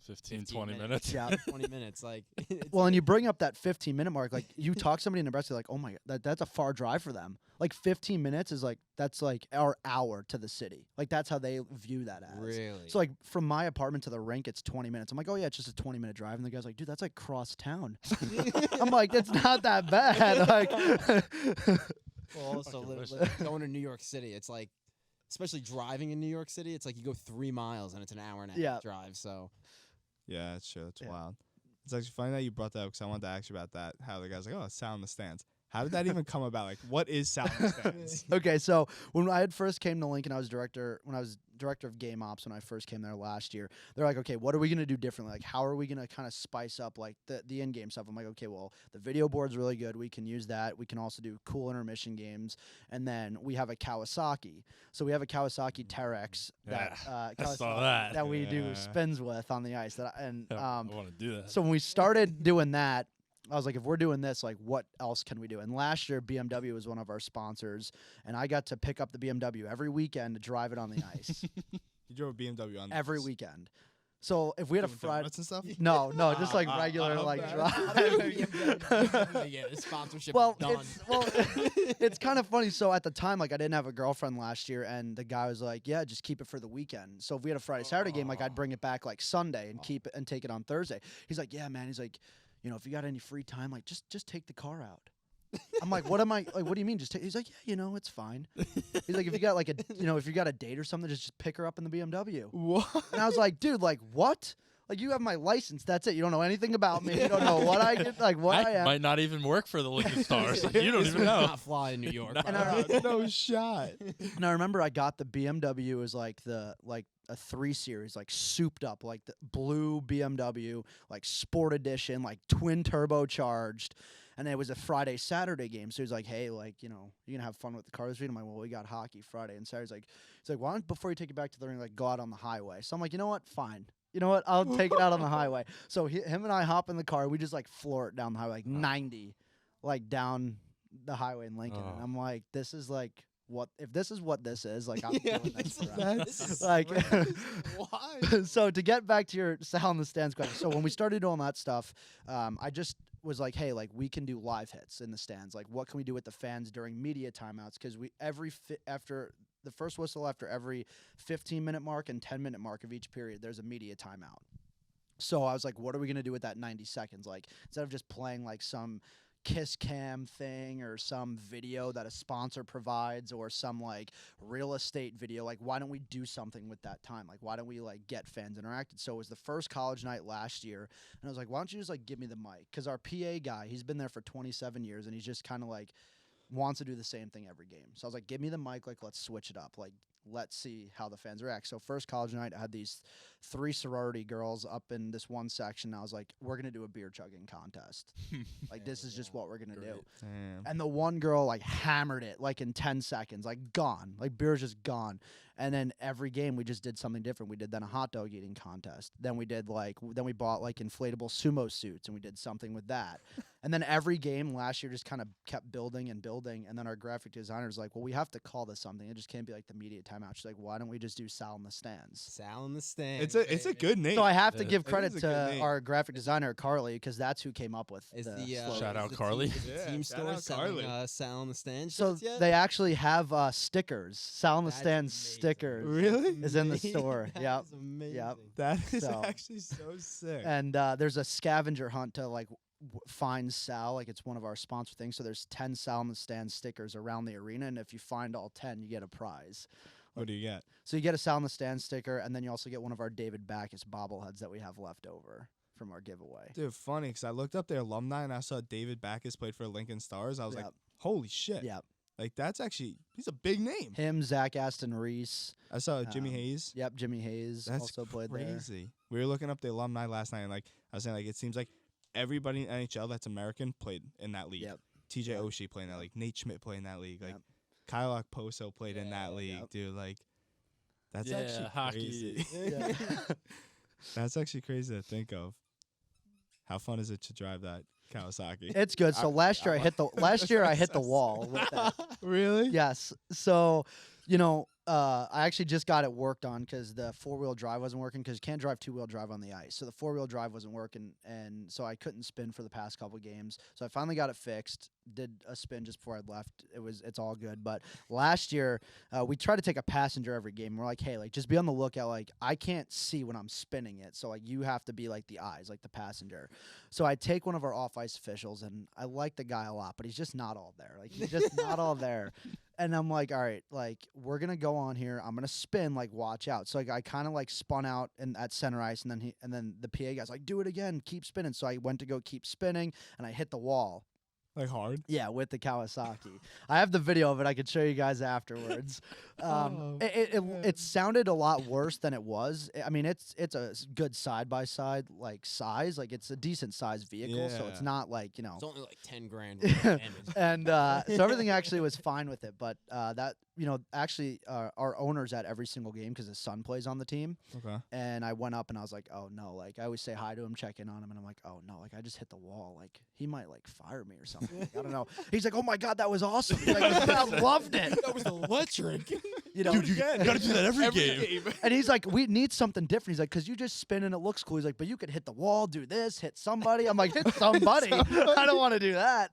15, 15 20 minutes. Yeah. 20 minutes. Like, Well, and you bring up that 15-minute mark, like you talk to somebody in Nebraska, like, oh my god, that's a far drive for them. Like 15 minutes is like that's like our hour to the city. Like that's how they view that as. really. So like from my apartment to the rink, it's 20 minutes. I'm like, oh yeah, it's just a 20-minute drive, and the guy's like, dude, that's like cross town. I'm like, it's not that bad. Like, well, also Fucking going to New York City, it's like, especially driving in New York City, it's like you go 3 miles and it's an hour and a half Yeah. drive. So Yeah, that's true. That's Yeah. wild. It's actually funny that you brought that up because I wanted to ask you about that. How the guy's like, oh, sound in the stands. How did that even come about? Like, what is sound in the stands? okay, so when I had first came to Lincoln, I was director of game ops when I first came there last year. They're like, okay, what are we gonna do differently? Like, how are we gonna kind of spice up like the in game stuff? I'm like, okay, well, the video board's really good. We can use that. We can also do cool intermission games, and then we have a Kawasaki. So we have a Kawasaki Terex that I saw Kawasaki that. we do Yeah. spins with on the ice. I want to do that. So when we started doing that, I was like, if we're doing this, like, what else can we do? And last year, BMW was one of our sponsors, and I got to pick up the BMW every weekend to drive it on the ice You drove a BMW on every this. weekend. So if we had a Doing Friday, donuts and stuff. no, just like regular like okay. drive. yeah, the sponsorship Well, done. it's kind of funny. So at the time, like I didn't have a girlfriend last year, and the guy was like, "Yeah, just keep it for the weekend." So if we had a Friday Saturday game, like I'd bring it back like Sunday and keep it and take it on Thursday. He's like, "Yeah, man." He's like, "You know, if you got any free time, like just take the car out." I'm like, "What am I like? What do you mean? Just take?" He's like, "Yeah, you know, it's fine." He's like, "If you got like if you got a date or something, just pick her up in the BMW." What? And I was like, "Dude, like what?" Like you have my license. That's it. You don't know anything about me. You don't know what I did, like what I am. might not even work for the Lincoln Stars. Like, you don't This even would know. not fly in New York. No. by And the way. No shot. And I remember I got the BMW as like a 3 Series, like souped up, like the blue BMW, like sport edition, like twin turbocharged. And it was a Friday Saturday game, so he's like, "Hey, like, you know, you gonna have fun with the car this week?" I'm like, "Well, we got hockey Friday and Saturday." He's like, "Why don't before you take it back to the ring, like go out on the highway?" So I'm like, "You know what? Fine. You know what? I'll take it out on the highway." So him and I hop in the car. We just like floor it down the highway, like 90, like down the highway in Lincoln. And Oh. I'm like, this is like what if this is what this is like? I'm Yeah, doing this this is- forever. this is Like, Why? so to get back to your sound in the stands question, so when we started doing that stuff, I just was like, hey, like we can do live hits in the stands. Like, what can we do with the fans during media timeouts? Because we after the first whistle, after every 15-minute mark and 10-minute mark of each period, there's a media timeout. So I was like, what are we gonna do with that 90 seconds? Like, instead of just playing like some kiss cam thing or some video that a sponsor provides or some like real estate video, like why don't we do something with that time? Like why don't we like get fans interacted? So it was the first college night last year, and I was like, why don't you just like give me the mic? Because our PA guy, he's been there for 27 years, and he's just kind of like wants to do the same thing every game. So I was like, give me the mic, like let's switch it up, like let's see how the fans react. So first college night, I had these 3 sorority girls up in this one section. I was like, we're gonna do a beer chugging contest. Like this is just what we're gonna do. Damn. And the one girl like hammered it like in 10 seconds, like gone, like beer's just gone. And then every game we just did something different. We did then a hot dog eating contest. Then we did then we bought like inflatable sumo suits and we did something with that. And then every game last year just kind of kept building and building. And then our graphic designer's like, well, we have to call this something. It just can't be like the media timeout. She's like, why don't we just do Sal in the stands? Sal in the stands. It's a good name. So I have to Yeah. give It is credit a good to name. our graphic designer, Carly, because that's who came up with Is the the slogan. Shout is out the Carly. Team, is the Yeah, team shout store out selling Carly. Sal in the stands? So shirts yet? they actually have stickers. Sal in the That's stands amazing. stickers. Really? Is in the Amazing. store. That Yep. is amazing. Yep. That is So- actually so sick. And there's a scavenger hunt to like find Sal. Like it's one of our sponsor things. So there's 10 Sal in the stand stickers around the arena, and if you find all 10, you get a prize. What do you get? So you get a Sal in the stand sticker, and then you also get one of our David Backus bobbleheads that we have left over from our giveaway. Dude, funny because I looked up their alumni and I saw David Backus played for Lincoln Stars. I was like, Yep. holy shit. Yep. Like, that's actually, he's a big name. Him, Zach Aston Reese. I saw Jimmy Um, Hayes. Yep, Jimmy Hayes That's also played there. crazy. We were looking up the alumni last night, and like I was saying, like it seems like everybody in NHL that's American played in that league. Yep. TJ Yep. Oshie played in that league. Nate Schmidt played in that league. Like Yep. Kyle Okposo played in that league, Yep. dude. Like that's Yeah, actually hockey. crazy. Yeah. That's actually crazy to think of. How fun is it to drive that Kawasaki? It's good. So last year I hit the wall with that. Really? Yes. So, you know, I actually just got it worked on because the 4-wheel drive wasn't working because you can't drive 2-wheel drive on the ice. So the 4-wheel drive wasn't working, and so I couldn't spin for the past couple games. So I finally got it fixed. Did a spin just before I left. It's all good. But last year, we tried to take a passenger every game. We're like, hey, like just be on the lookout. Like I can't see when I'm spinning it, so like you have to be like the eyes, like the passenger. So I take one of our off-ice officials, and I like the guy a lot, but he's just not all there. Like he's just not all there. And I'm like, all right, like we're gonna go on here. I'm gonna spin. Like watch out. So like I kind of like spun out at center ice, and then the PA guy's like, do it again, keep spinning. So I went to go keep spinning, and I hit the wall. Like hard? Yeah, with the Kawasaki. I have the video of it. I could show you guys afterwards. It sounded a lot worse than it was. I mean, it's a good side-by-side like size. Like it's a decent sized vehicle, so it's Yeah. not like, you know. It's only like 10 grand worth of damage. And so everything actually was fine with it. But that, you know, actually our owner's at every single game because his son plays on the team. Okay. And I went up and I was like, oh no, like I always say hi to him, check in on him, and I'm like, oh no, like I just hit the wall, like he might like fire me or something. Like, I don't know. He's like, oh my god, that was awesome. He's like, the crowd loved it. That was electric. You know, Dude, you gotta do that every game. and he's like, we need something different. He's like, because you just spin and it looks cool. He's like, but you could hit the wall, do this, hit somebody. I'm like, hit somebody. I don't want to do that.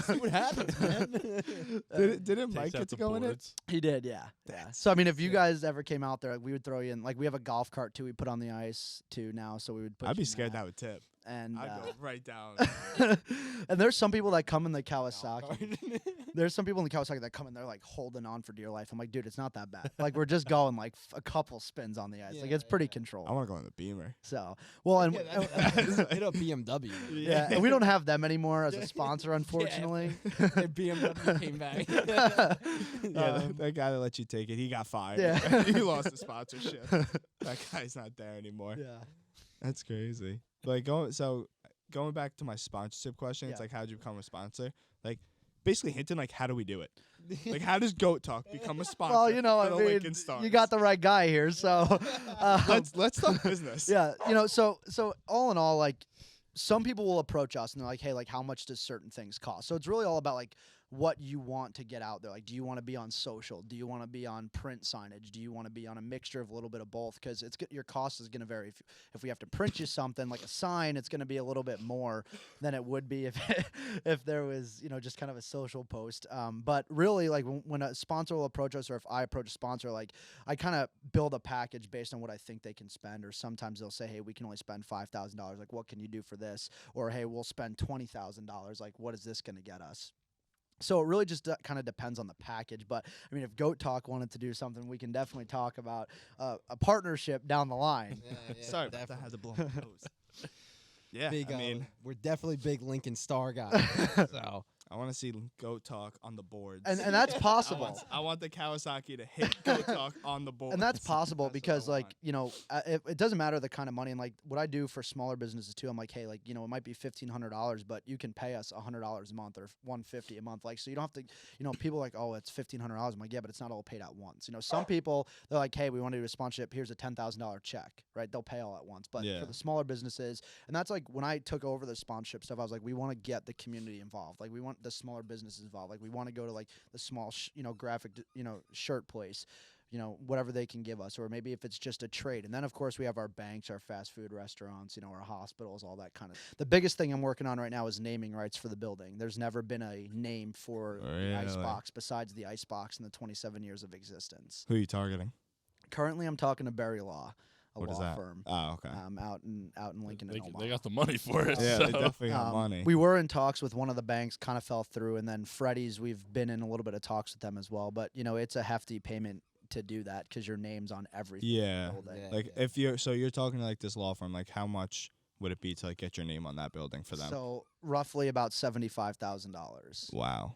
See what happens, man. Didn't Mike Takes get out to the go in it? boards. He did, yeah. So I mean, if you guys ever came out there, like, we would throw you in. Like we have a golf cart too. We put on the ice too now, so we would. Put I'd you be in scared that would tip. And I'd go right down. and there's some people that come in the Kawasaki. There's some people in the Kawasaki that come in, they're like holding on for dear life. I'm like, dude, it's not that bad. Like we're just going like a couple spins on the ice. Like it's pretty controlled. I want to go in the Beamer. So well, and Hit a BMW. yeah, and we don't have them anymore as a sponsor, unfortunately. BMW came back. That guy that let you take it, he got fired. Yeah. He lost the sponsorship. That guy's not there anymore. Yeah. That's crazy. Like going back to my sponsorship question, it's Yeah. like how'd you become a sponsor? Like basically hinting like how do we do it? Like how does Goat Talk become a sponsor? Well, you know, for I the mean, Lincoln Stars? you got the right guy here. So let's talk business. yeah, you know, so all in all, like some people will approach us and they're like, hey, like how much does certain things cost? So it's really all about like what you want to get out there. Like, do you want to be on social? Do you want to be on print signage? Do you want to be on a mixture of a little bit of both? Because your cost is going to vary. If we have to print you something like a sign, it's going to be a little bit more than it would be if there was, you know, just kind of a social post. But really, like when a sponsor will approach us, or if I approach a sponsor, like I kind of build a package based on what I think they can spend. Or sometimes they'll say, hey, we can only spend $5,000. Like, what can you do for this? Or hey, we'll spend $20,000. Like, what is this going to get us? So it really just kind of depends on the package. But, I mean, if Goat Talk wanted to do something, we can definitely talk about a partnership down the line. Sorry, that had to blow my nose. Yeah, Big, I mean, we're definitely big Lincoln Star guys. So I want to see Goat Talk on the boards. And that's possible. I want the Kawasaki to hit Goat Talk on the board. And that's possible That's what because, I like, want. you know, it doesn't matter the kind of money. And, like, what I do for smaller businesses, too, I'm like, hey, like, you know, it might be $1,500, but you can pay us $100 a month or $150 a month. Like, so you don't have to, you know, people are like, oh, it's $1,500. I'm like, yeah, but it's not all paid at once. You know, some people, they're like, hey, we want to do a sponsorship. Here's a $10,000 check, right? They'll pay all at once. But Yeah. for the smaller businesses, and that's like when I took over the sponsorship stuff, I was like, we want to get the community involved. Like, we want the smaller businesses involved. Like, we want to go to like the small, you know, graphic, you know, shirt place, you know, whatever they can give us, or maybe if it's just a trade. And then, of course, we have our banks, our fast food restaurants, you know, our hospitals, all that kind of. The biggest thing I'm working on right now is naming rights for the building. There's never been a name for the Icebox besides the Icebox in the 27 years of existence. Who are you targeting? Currently, I'm talking to Berry Law, a What is law that? firm. Oh, okay. Out in Lincoln and Omaha. They got the money for it. Yeah, so. they definitely have money. We were in talks with one of the banks, kind of fell through, and then Freddie's, we've been in a little bit of talks with them as well. But, you know, it's a hefty payment to do that because your name's on everything. Yeah. Building. Like if you're talking to like this law firm, like how much would it be to like get your name on that building for them? So roughly about $75,000. Wow.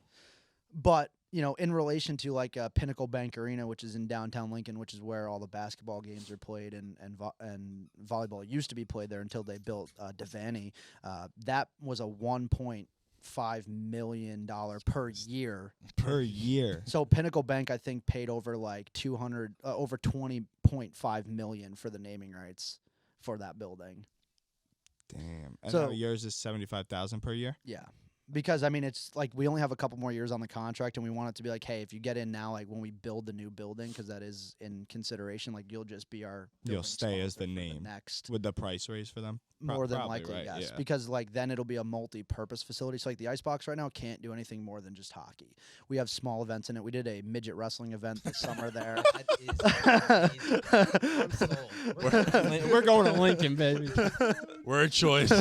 But, you know, in relation to like Pinnacle Bank Arena, which is in downtown Lincoln, which is where all the basketball games are played and volleyball used to be played there until they built Devaney, that was a $1.5 million per year. Per year. So Pinnacle Bank, I think, paid over like over $20.5 million for the naming rights for that building. Damn. And So- now yours is 75,000 per year. Yeah. because I mean, it's like we only have a couple more years on the contract, and we want it to be like, hey, if you get in now, like when we build the new building, because that is in consideration, like you'll just be our You'll building stay as the sponsor for name. next. With the price raise for them? More than Probably, likely, right? yes. Yeah. Because like then it'll be a multi-purpose facility. So like the icebox right now can't do anything more than just hockey. We have small events in it. We did a midget wrestling event this summer there. That is amazing. I'm sold. We're going to Lincoln, baby. Word choice.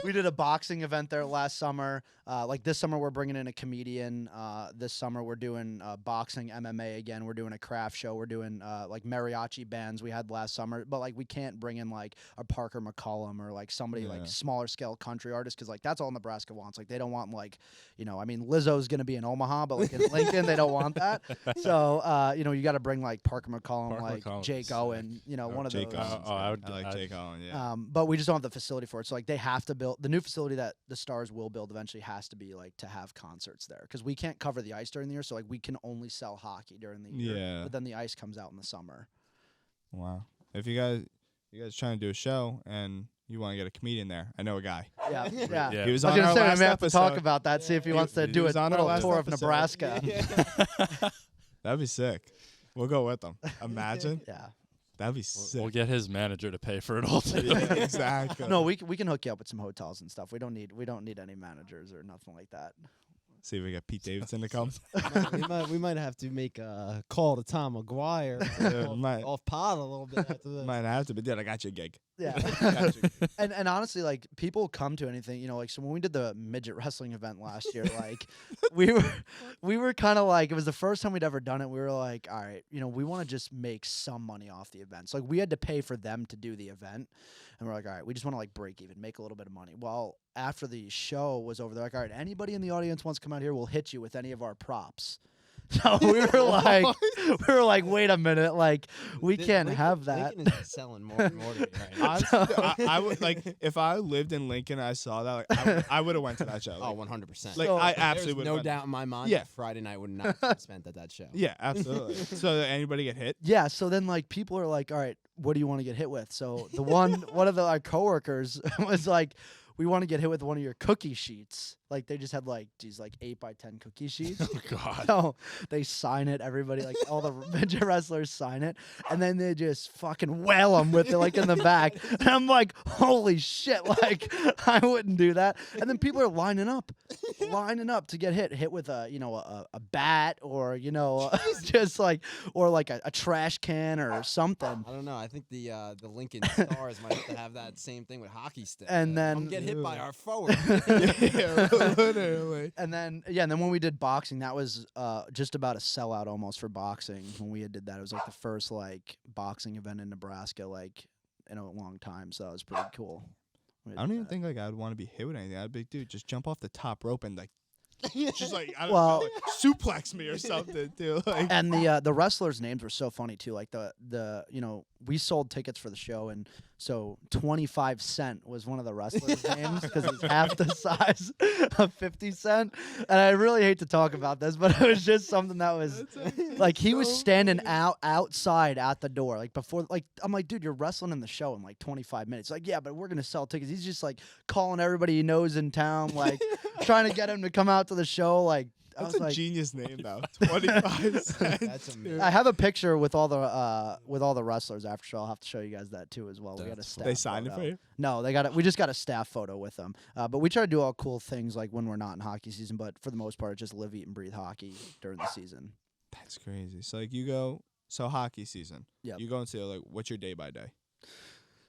We did a boxing event there last summer. Like this summer, we're bringing in a comedian. This summer, we're doing boxing, MMA again. We're doing a craft show. We're doing like mariachi bands we had last summer. But like we can't bring in like a Parker McCollum or like somebody like smaller scale country artist because like that's all Nebraska wants. Like they don't want like I mean Lizzo's gonna be in Omaha, but like in Lincoln they don't want that. So you got to bring like Parker McCollum, like Jake Owen, one of Jake those. Owen's I good. I like Jake Owen. Yeah. But we just don't have the facility for it. So like they have to build the new facility that the Stars will build eventually has to be like to have concerts there because we can't cover the ice during the year. So like we can only sell hockey during the year. Yeah. But then the ice comes out in the summer. Wow. If you guys trying to do a show and you want to get a comedian there, I know a guy. Yeah. Yeah. He was I was on gonna our say we last may have to episode. talk about that. See if he wants to do a was on our little last tour of episode. Nebraska. That'd be sick. We'll go with them. Imagine. Yeah. That'd be sick. We'll get his manager to pay for it all too. Yeah, exactly. No, we can hook you up with some hotels and stuff. We don't need any managers or nothing like that. See if we get Pete Davidson to come. we might have to make a call to Tom McGuire off pod a little bit after this. Might have to, but dude, I got you a gig. Yeah. Got you a gig. And honestly, like people come to anything, like so when we did the midget wrestling event last year, like we were kind of like it was the first time we'd ever done it. We were like, all right, we want to just make some money off the event. So like we had to pay for them to do the event. And we're like, all right, we just want to like break even, make a little bit of money. Well, after the show was over, they're like, all right, anybody in the audience wants to come out here, we'll hit you with any of our props. So we were like, wait a minute, like we can't have that. Lincoln is selling more and more to me right now. Honestly, I would like if I lived in Lincoln and I saw that, like, I would have went to that show. Oh, Like, 100%. like So- I absolutely There's would. no doubt in my mind Yeah. that Friday night would not be spent at that show. Yeah, absolutely. So did anybody get hit? Yeah, so then like people are like, all right, what do you want to get hit with? So the one of our coworkers was like, we want to get hit with one of your cookie sheets. Like they just had like these like 8x10 cookie sheets. Oh God. So they sign it. Everybody, like all the midget wrestlers sign it, and then they just fucking wail them with it like in the back. And I'm like, holy shit! Like I wouldn't do that. And then people are lining up to get hit with a bat or just like or like a trash can or something. I don't know. I think the Lincoln Stars might have to have that same thing with hockey sticks. And then- Come get hit by our forward. Yeah, literally. And then when we did boxing, that was just about a sellout almost for boxing. When we did that, it was like the first like boxing event in Nebraska like in a long time. So that was pretty cool. I don't even think like I'd want to be hit with anything. I'd be like, dude, just jump off the top rope and like, just like I don't Well- know, like, suplex me or something, too. Like, And the wrestlers' names were so funny too. Like the we sold tickets for the show, and so 25 Cent was one of the wrestlers' names because he's half the size of 50 Cent. And I really hate to talk about this, but it was just something that was like he was standing outside at the door, like before. Like I'm like, dude, you're wrestling in the show in like 25 minutes. Like, yeah, but we're gonna sell tickets. He's just like calling everybody he knows in town, like trying to get him to come out to the show. Like I that's was a like, genius name, though. 25 cents. That's amazing. I have a picture with all the wrestlers after show. I'll have to show you guys that too as well. We got a That's staff. They signed it photo. for you? No, we just got a staff photo with them. But we try to do all cool things like when we're not in hockey season. But for the most part, just live, eat, and breathe hockey during the season. That's crazy. So like you go, hockey season. Yep. You go and say like, what's your day by day?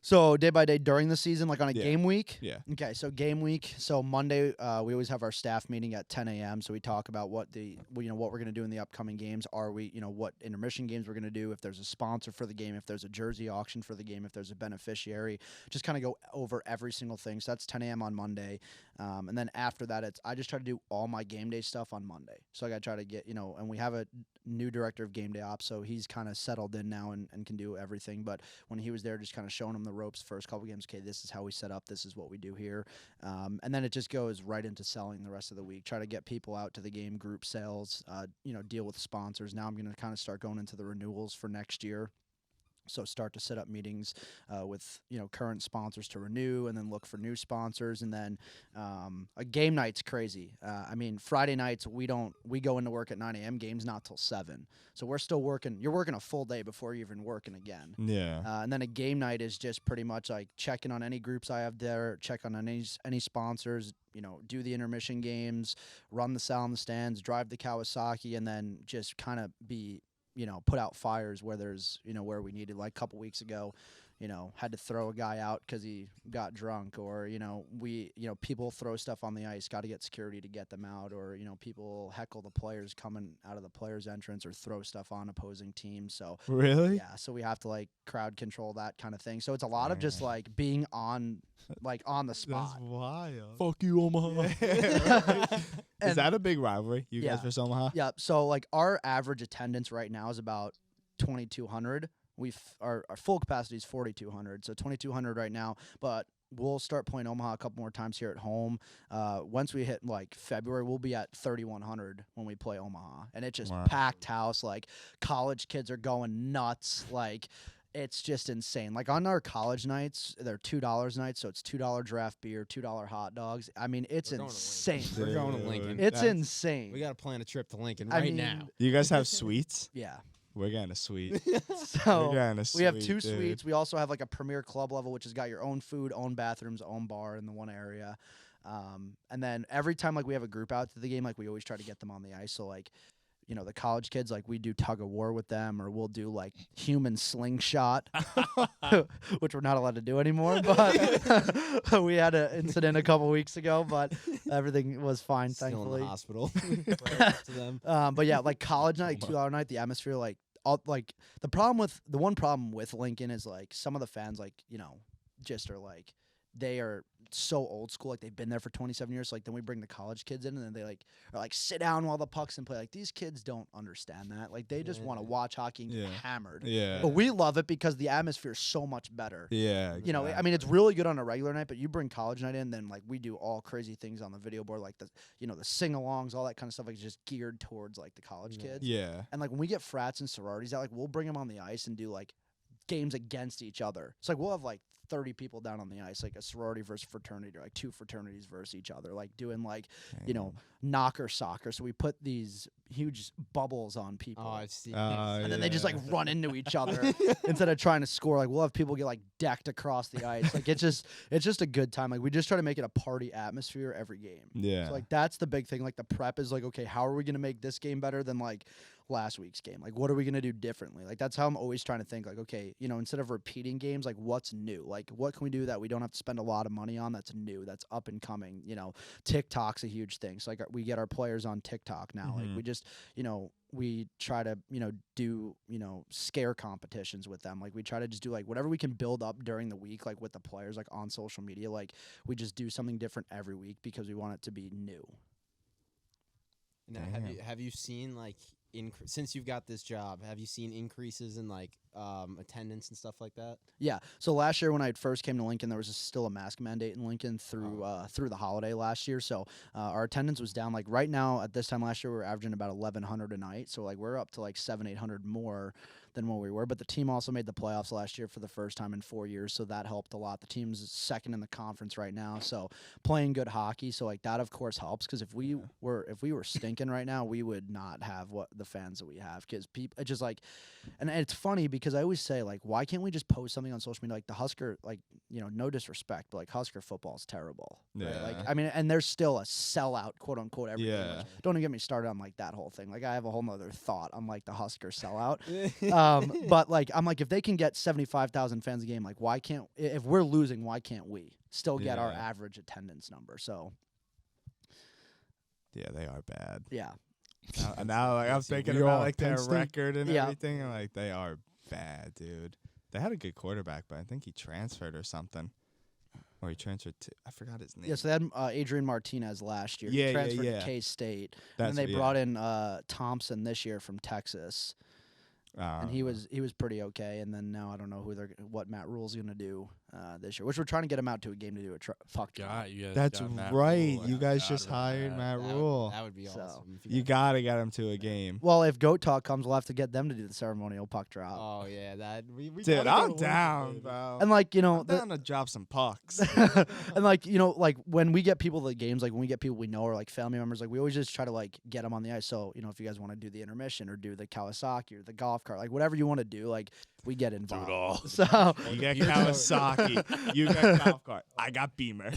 So day by day during the season, like on a Yeah. game week. Yeah. Okay, so game week. So Monday, we always have our staff meeting at 10 a.m. So we talk about what what we're gonna do in the upcoming games. Are we, what intermission games we're gonna do? If there's a sponsor for the game, if there's a jersey auction for the game, if there's a beneficiary, just kind of go over every single thing. So that's 10 a.m. on Monday, and then after that, I just try to do all my game day stuff on Monday. So I gotta try to get and we have a new director of game day ops, so he's kind of settled in now and can do everything. But when he was there, just kind of showing him the ropes first couple games. Okay, this is how we set up. This is what we do here. And then it just goes right into selling the rest of the week. Try to get people out to the game, group sales, deal with sponsors. Now I'm going to kind of start going into the renewals for next year. So start to set up meetings with current sponsors to renew, and then look for new sponsors. And then a game night's crazy. I mean, Friday nights we go into work at 9 a.m. Games not till 7. So we're still working. You're working a full day before you're even working again. Yeah. And then a game night is just pretty much like checking on any groups I have there, check on any sponsors. Do the intermission games, run the Sal in the stands, drive the Kawasaki, and then just kind of be put out fires where there's, where we needed. Like a couple weeks ago, had to throw a guy out because he got drunk, or, people throw stuff on the ice, got to get security to get them out, or, people heckle the players coming out of the players' entrance or throw stuff on opposing teams. So, Really? yeah, so we have to like crowd control that kind of thing. So it's a lot of just like being on the spot. That's wild. Fuck you, Omaha. Is that a big rivalry, you guys versus Omaha? Yeah. So like our average attendance right now is about 2,200. Our full capacity is 4,200, so 2,200 right now. But we'll start playing Omaha a couple more times here at home. Once we hit like February, we'll be at 3,100 when we play Omaha, and it's just packed house. Like college kids are going nuts. Like it's just insane. Like on our college nights, they're $2 nights, so it's $2 draft beer, $2 hot dogs. I mean, it's insane. We're going to Lincoln. It's insane. We got to plan a trip to Lincoln I right mean, now. You guys have suites? Yeah. We're getting a suite. So We're getting a we have suite, 2 dude. suites. We also have like a premier club level, which has got your own food, own bathrooms, own bar in the one area. And then every time like we have a group out to the game, like we always try to get them on the ice. So like, the college kids, like we do tug of war with them, or we'll do like human slingshot, which we're not allowed to do anymore. But we had an incident a couple weeks ago, but everything was fine, Still thankfully. in the hospital. Right up to them. But yeah, like college night, like 2-hour night, the atmosphere, like the one problem with Lincoln is like some of the fans, like just are like they are so old school, like they've been there for 27 years. Like then we bring the college kids in, and then they like are like sit down while the puck's in play. Like these kids don't understand that. Like they just want to watch hockey and get hammered. Yeah. But we love it because the atmosphere is so much better. Yeah. I mean, it's really good on a regular night, but you bring college night in, then like we do all crazy things on the video board, like the the sing-alongs, all that kind of stuff, like just geared towards like the college kids. Yeah. And like when we get frats and sororities out, like we'll bring them on the ice and do like games against each other. It's like we'll have like 30 people down on the ice, like a sorority versus fraternity, or like 2 fraternities versus each other, like doing like knocker soccer. So we put these huge bubbles on people. Oh, I've seen. And then they just like run into each other instead of trying to score. Like we'll have people get like decked across the ice. Like it's just a good time. Like we just try to make it a party atmosphere every game. Yeah. So like that's the big thing. Like the prep is like, okay, how are we gonna make this game better than like last week's game? Like what are we gonna do differently? Like that's how I'm always trying to think. Like, okay, instead of repeating games, like what's new? Like what can we do that we don't have to spend a lot of money on? That's new. That's up and coming. TikTok's a huge thing. So like we get our players on TikTok now. Like we just we try to do scare competitions with them. Like we try to just do like whatever we can build up during the week, like with the players, like on social media. Like we just do something different every week because we want it to be new. Now, have you seen like since you've got this job, have you seen increases in like attendance and stuff like that? Yeah. So last year when I first came to Lincoln, there was still a mask mandate in Lincoln through the holiday last year. So our attendance was down. Like right now at this time last year, we were averaging about 1,100 a night. So like we're up to like 700-800 more than what we were. But the team also made the playoffs last year for the first time in 4 years, so that helped a lot. The team's second in the conference right now, so playing good hockey. So like that of course helps, because if we were stinking right now, we would not have what the fans that we have. Because people, it's just like, and it's funny because I always say like, why can't we just post something on social media like the Husker, like no disrespect, but like Husker football is terrible. Yeah. Right? Like I mean, and there's still a sellout, quote unquote, every game. Yeah. Like, don't even get me started on like that whole thing. Like I have a whole nother thought on like the Husker sellout. But like I'm like, if they can get 75,000 fans a game, like why can't, if we're losing, why can't we still get our average attendance number? So yeah, they are bad. yeah. Now like I'm thinking we about all like their Princeton? record and Yeah. everything, and like they are bad, dude. They had a good quarterback, but I think he transferred or something. Or he transferred to, I forgot his name. Yeah, so they had Adrian Martinez last year. Yeah, He yeah, transferred yeah. to K-State. That's And then they what- brought in Thompson this year from Texas. And he was pretty okay. And then now I don't know what Matt Rule's going to do. this year, which we're trying to get him out to a game to do a puck drop. God, you guys That's got Matt right. Rule. I You guys forgot just about hired that. Matt That Rule. That would be So, awesome. if You got- gotta get him to a game. Well, if Goat Talk comes, we'll have to get them to do the ceremonial puck drop. Oh yeah, that we Dude, gotta go I'm to Lincoln, down, baby. bro. And like, you know, I'm down to drop some pucks. and like, you know, like when we get people to the games, like when we get people we know or like family members, like we always just try to like get them on the ice. So, you know, if you guys want to do the intermission or do the Kawasaki or the golf cart, like whatever you want to do, like we get involved. all. So You got Kawasaki. You got golf cart. I got Beamer.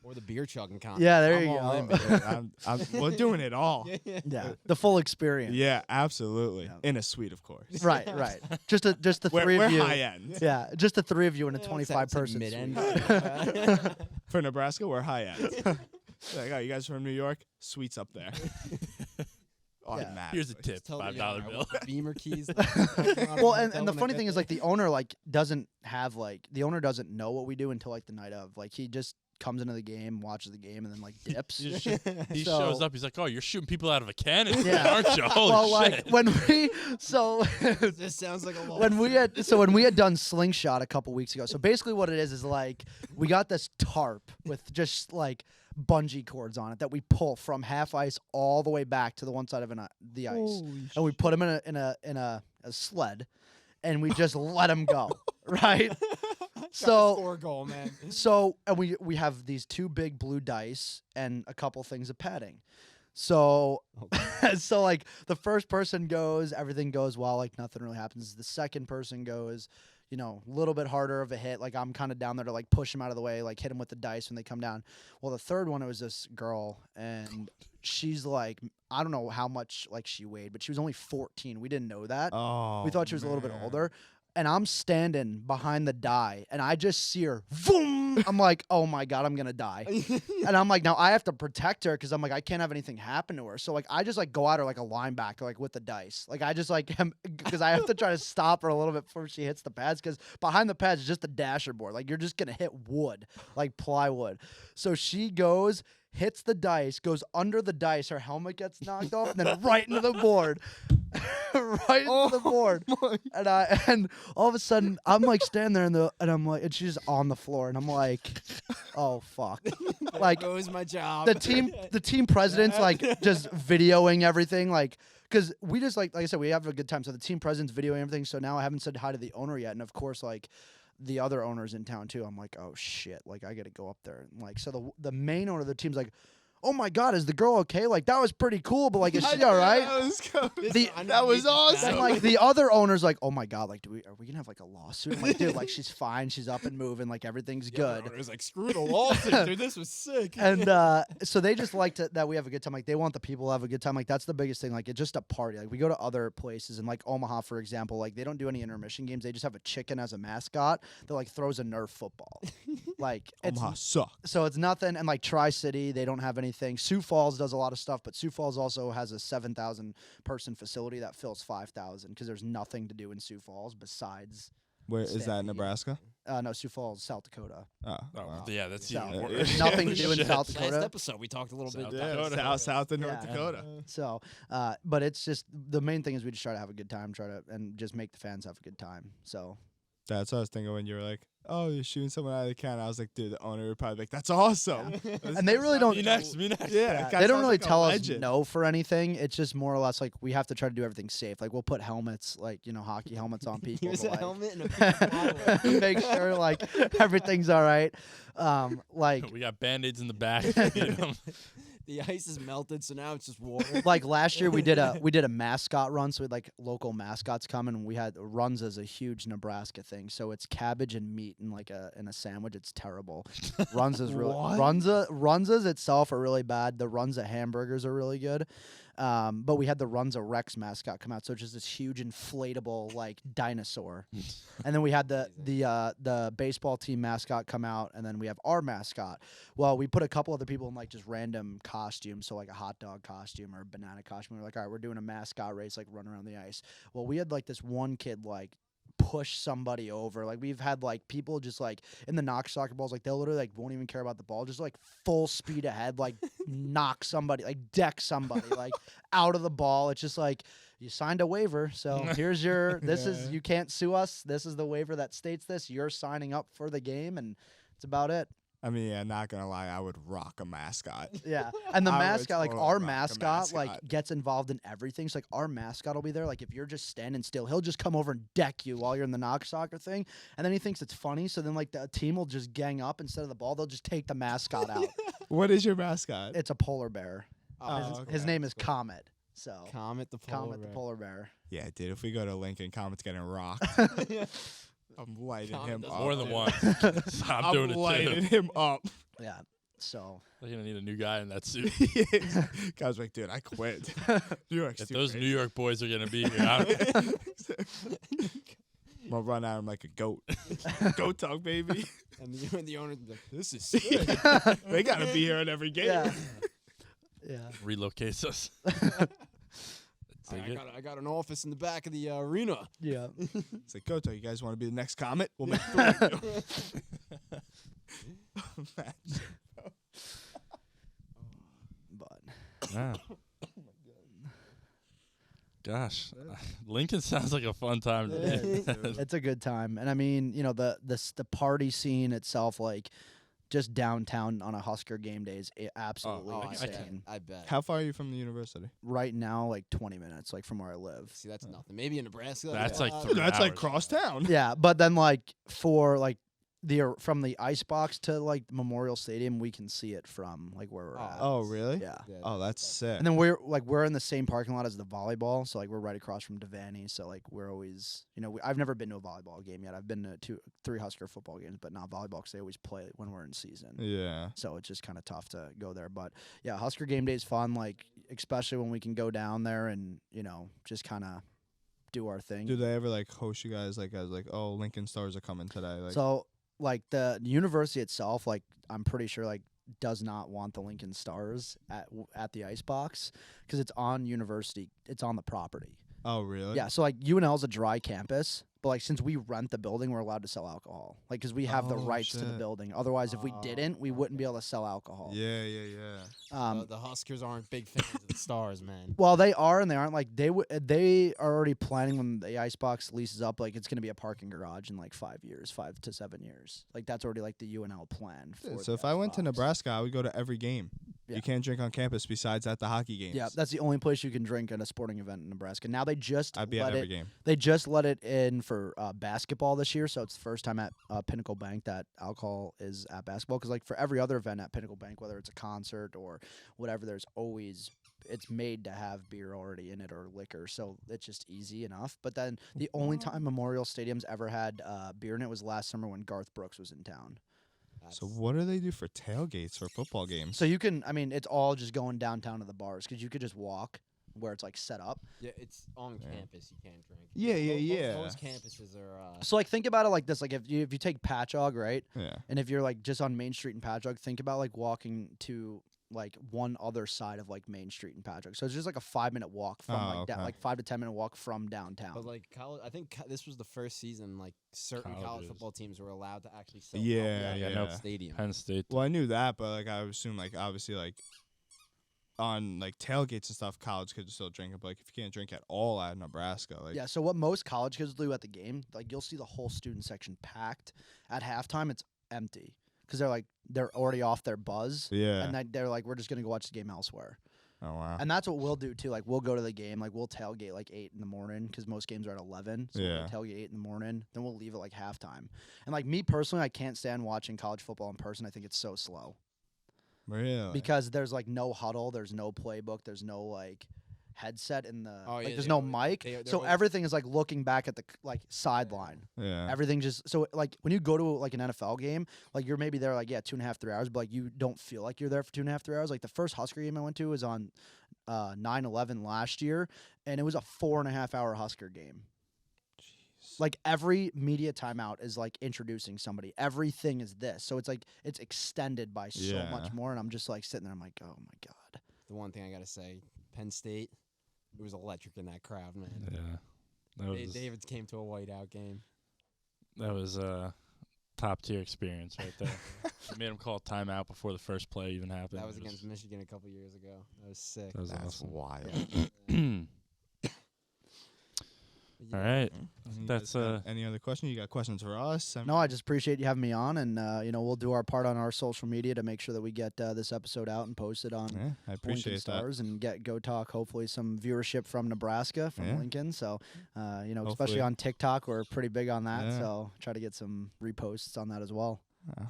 Or the beer chugging contest. Yeah, there I'm you all go. in, baby. We're doing it all. yeah, the full experience. Yeah, absolutely. Yeah. In a suite, of course. Right. Just the We're, 3 we're of you. high end. Yeah, just the 3 of you in a Yeah, 25 sounds like person mid-end. suite. For Nebraska, we're high end. Like, oh, you guys from New York? Suites up there. Automatic. Here's a tip, Just tell the $5 owner, I bill. want the Beamer keys. Well, and the funny thing is like the owner like doesn't have like the owner doesn't know what we do until like the night of. Like he just comes into the game, watches the game, and then like dips. He shows So- up. He's like, "Oh, you're shooting people out of a cannon, Yeah. aren't you? Holy well, shit!" like when we so This sounds like a lot. when we had done slingshot a couple weeks ago. So basically, what it is like we got this tarp with just like bungee cords on it that we pull from half ice all the way back to the one side of the ice, and we put them in a sled, and we just let them go, right? So score a goal, man. So and we have these 2 big blue dice and a couple things of padding. So so like the first person goes, everything goes well, like nothing really happens. The second person goes, you know, a little bit harder of a hit. Like I'm kind of down there to like push them out of the way, like hit them with the dice when they come down. Well, the third one, it was this girl, and she's like, I don't know how much like she weighed, but she was only 14. We didn't know that. Oh, We thought she was a little bit man. older. And I'm standing behind the die, and I just see her. Boom! I'm like, oh my God, I'm gonna die. And I'm like, now I have to protect her because I'm like, I can't have anything happen to her. So like, I just like go at her like a linebacker, like with the dice. Like I just like because I have to try to stop her a little bit before she hits the pads. Because behind the pads is just the dasher board. Like you're just gonna hit wood, like plywood. So she goes. Hits the dice, goes under the dice, her helmet gets knocked off, and then right into the board. Right into the board. And all of a sudden I'm like standing there and I'm like, and she's on the floor, and I'm like, oh fuck. Like That was my job. the team president's like just videoing everything, like because we just like I said, we have a good time. So the team president's videoing everything. So now I haven't said hi to the owner yet, and of course like the other owners in town too. I'm like, oh shit, like I got to go up there. And like, so the main owner of the team's like, oh my God, is the girl okay? Like that was pretty cool, but like, is she all right? That was awesome. And like the other owner's like, oh my God, like are we gonna have like a lawsuit? I'm like, dude, like she's fine, she's up and moving, like everything's good. It was like, screw the lawsuit, dude. This was sick. And so they just like that we have a good time. Like they want the people to have a good time. Like that's the biggest thing. Like it's just a party. Like we go to other places and like Omaha, for example, like they don't do any intermission games. They just have a chicken as a mascot that like throws a Nerf football. Like it's Omaha suck. so it's nothing. And like Tri-City, they don't have anything. Sioux Falls does a lot of stuff, but Sioux Falls also has a 7,000 person facility that fills 5,000 because there's nothing to do in Sioux Falls besides Where is that? Standing, Nebraska? no, Sioux Falls, South Dakota. Oh, Oh, wow. yeah, that's So, even worse. there's nothing to do in Shit. South Last Dakota. episode, we talked a little bit. South Yeah, Dakota. south of North Yeah. Dakota. So, but it's just the main thing is we just try to have a good time, and just make the fans have a good time. So That's what I was thinking when you were like, "Oh, you're shooting someone out of the can." I was like, "Dude, the owner would probably be like, that's awesome." And they really don't. Me next, me next. Yeah, Yeah, that guy they don't sounds really like a tell us legend. no for anything. It's just more or less like we have to try to do everything safe. Like we'll put helmets, like hockey helmets on people. Here's to, a like, helmet and a pink bottle. make sure like everything's all right. Like We got band-aids in the back. The ice is melted, so now it's just water. like last year we did a mascot run, so we had like local mascots come, and we had runs as a huge Nebraska thing. So it's cabbage and meat in like in a sandwich. It's terrible. Runs is really What? Runzas itself are really bad. The Runza hamburgers are really good. But we had the Runza Rex mascot come out, so it's just this huge inflatable like dinosaur. And then we had the baseball team mascot come out, and then we have our mascot. Well, we put a couple other people in like just random costumes, so like a hot dog costume or a banana costume. We were like, all right, we're doing a mascot race, like run around the ice. Well, we had like this one kid like push somebody over. Like we've had like people just like in the knock soccer balls, like they'll literally like won't even care about the ball, just like full speed ahead, like knock somebody, like deck somebody, like out of the ball. It's just like you signed a waiver, so here's your. This is you can't sue us. This is the waiver that states this. You're signing up for the game, and that's about it. I mean, yeah, not gonna lie, I would rock a mascot. Yeah, and the I would mascot, like totally our rock a mascot, like mascot. gets involved in everything. So like our mascot will be there. Like if you're just standing still, he'll just come over and deck you while you're in the knock soccer thing, and then he thinks it's funny. So then like the team will just gang up instead of the ball. They'll just take the mascot out. What is your mascot? It's a polar bear. Oh, His okay. name is Comet. So Comet the polar the bear. polar bear. Yeah, dude. If we go to Lincoln, Comet's getting rocked. I'm lighting Comet him does up. More than dude. one. I'm I'm doing it lighting too. him up. Yeah. So They're gonna need a new guy in that suit. Guys like, dude, I quit. New York's If too those New crazy. York boys are gonna be here, I'm I'm gonna run at him like a goat. Goat talk, baby. And the owner's be like, this is sick. They gotta be here at every game. yeah. Yeah. relocates us. Dig it. I got an office in the back of the arena. Yeah. It's like, Goat talk, you guys want to be the next Comet? We'll make 3 of you. But Yeah. Gosh, Lincoln sounds like a fun time to Yeah, be. it's a good time, and I mean, you know, the party scene itself, like just downtown on a Husker game day is absolutely I insane. can- I bet. How far are you from the university? Right now, like 20 minutes, like from where I live. See, that's nothing. Maybe in Nebraska. That's like Dude, 3 that's like hours. cross town. Yeah, but then like for like from the ice box to like Memorial Stadium, we can see it from like where we're at. Oh, really? Yeah. Oh, that's sick. And then we're in the same parking lot as the volleyball, so like we're right across from Devaney. So like we're always, you know, I've never been to a volleyball game yet. I've been to 3 Husker football games, but not volleyball because they always play when we're in season. Yeah. So it's just kind of tough to go there. But yeah, Husker game day is fun, like especially when we can go down there and, you know, just kind of do our thing. Do they ever like host you guys like as like, oh, Lincoln Stars are coming today? Like, So like the university itself, like I'm pretty sure like does not want the Lincoln Stars at the ice box because it's on university. It's on the property. oh, really? Yeah. So like UNL is a dry campus, but like since we rent the building, we're allowed to sell alcohol. Like because we have the Oh, rights to the shit. building. Otherwise, if we Oh, didn't, we wouldn't be able to sell alcohol. Yeah, yeah, yeah. The Huskers aren't big fans of the Stars, man. Well, they are, and they aren't. Like they are already planning when the icebox leases up. Like it's going to be a parking garage in like 5 years, 5 to 7 years. Like that's already like the UNL plan. Yeah, For so the if I went to Icebox. Nebraska, I would go to every game. Yeah. You can't drink on campus besides at the hockey games. Yeah, that's the only place you can drink at a sporting event in Nebraska. Now they just I'd be at let every it. game. They just let it in for basketball this year, so it's the first time at Pinnacle Bank that alcohol is at basketball. Because like for every other event at Pinnacle Bank, whether it's a concert or whatever, there's always it's made to have beer already in it or liquor, so it's just easy enough. But then the only time Memorial Stadium's ever had beer in it was last summer when Garth Brooks was in town. So what do they do for tailgates for football games? So you can, I mean, it's all just going downtown to the bars because you could just walk where it's like set up. Yeah, it's on Yeah. campus. You can't drink. Yeah, yeah, yeah. Most campuses are. So like think about it like this: like if you take Patchogue, right? Yeah. And if you're like just on Main Street in Patchogue, think about like walking to like one other side of like Main Street in Patchogue. So it's just like a 5-minute walk from Oh, like okay. like 5 to 10 minute walk from downtown. But like college, I think this was the first season like certain college Colleges. football teams were allowed to actually sell Yeah, alcohol yeah. in the stadium. Penn State. Well, I knew that, but like I would assume like obviously like on like tailgates and stuff, college could still drink it. But like if you can't drink at all at Nebraska, like Yeah, so what most college kids do at the game, like you'll see the whole student section packed. At halftime, it's empty because they're already off their buzz, yeah. and they're like, we're just gonna go watch the game elsewhere. Oh wow. And that's what we'll do too. Like we'll go to the game, like we'll tailgate like 8 in the morning because most games are at 11. So Yeah. we'll tailgate 8 in the morning, then we'll leave at like halftime. And like me personally, I can't stand watching college football in person. I think it's so slow Really? because there's like no huddle, there's no playbook, there's no like headset in the Oh, like yeah, there's they no always- mic. they're So always- everything is like looking back at the like sideline. yeah. Everything just so like when you go to like an NFL game, like you're maybe there like 2.5 3 hours, but like you don't feel like you're there for 2.5 3 hours. Like the first Husker game I went to was on 9/11 last year, and it was a 4.5 hour Husker game. Jeez. Like every media timeout is like introducing somebody. Everything is this, so it's like it's extended by so Yeah. much more. And I'm just like sitting there. I'm like, oh my god. The one thing I gotta say, Penn State, it was electric in that crowd, man. Yeah. That was David came to a whiteout game. that was a top tier experience right there. I made him call timeout before the first play even happened. That was It against Michigan a couple years ago. That was sick. That was That's awesome. wild. All right. You That's, guys got any other questions? You got questions for us? No, I just appreciate you having me on, and we'll do our part on our social media to make sure that we get this episode out and posted on Yeah, I Lincoln appreciate that. Stars and get Go Talk. Hopefully, some viewership from Nebraska, from Yeah. Lincoln. So, especially Hopefully. on TikTok, we're pretty big on that. Yeah. So, try to get some reposts on that as well.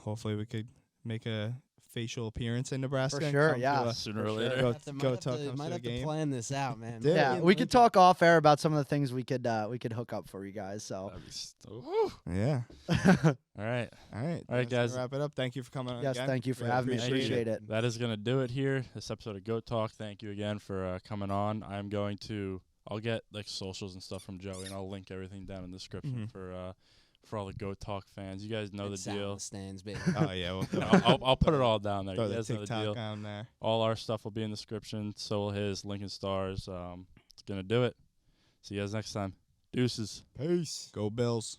Hopefully we could make a facial appearance in Nebraska. and sure, come to yeah. a- Sooner or For sure. later. Go- Might Go have Talk to, comes might to the have to game. plan this out, man. Yeah. Yeah, Maybe we in could Lincoln. talk off air about some of the things we could hook up for you guys. So, That'd be woo. Yeah. All right. All right. All right, That's guys. gonna wrap it up. Thank you for coming on yes, again. thank you for Really having me. appreciate Appreciate it. That is going to do it here. This episode of Go Talk. Thank you again for coming on. I'll get like socials and stuff from Joey, and I'll link everything down in the description for all the Go Talk fans. You guys know And the sound deal. the stands, baby. Oh yeah, we'll I'll put it all down there. throw You the guys know the deal. TikTok on there. All our stuff will be in the description. So will his Lincoln Stars. It's gonna do it. See you guys next time. Deuces. Peace. Go Bills.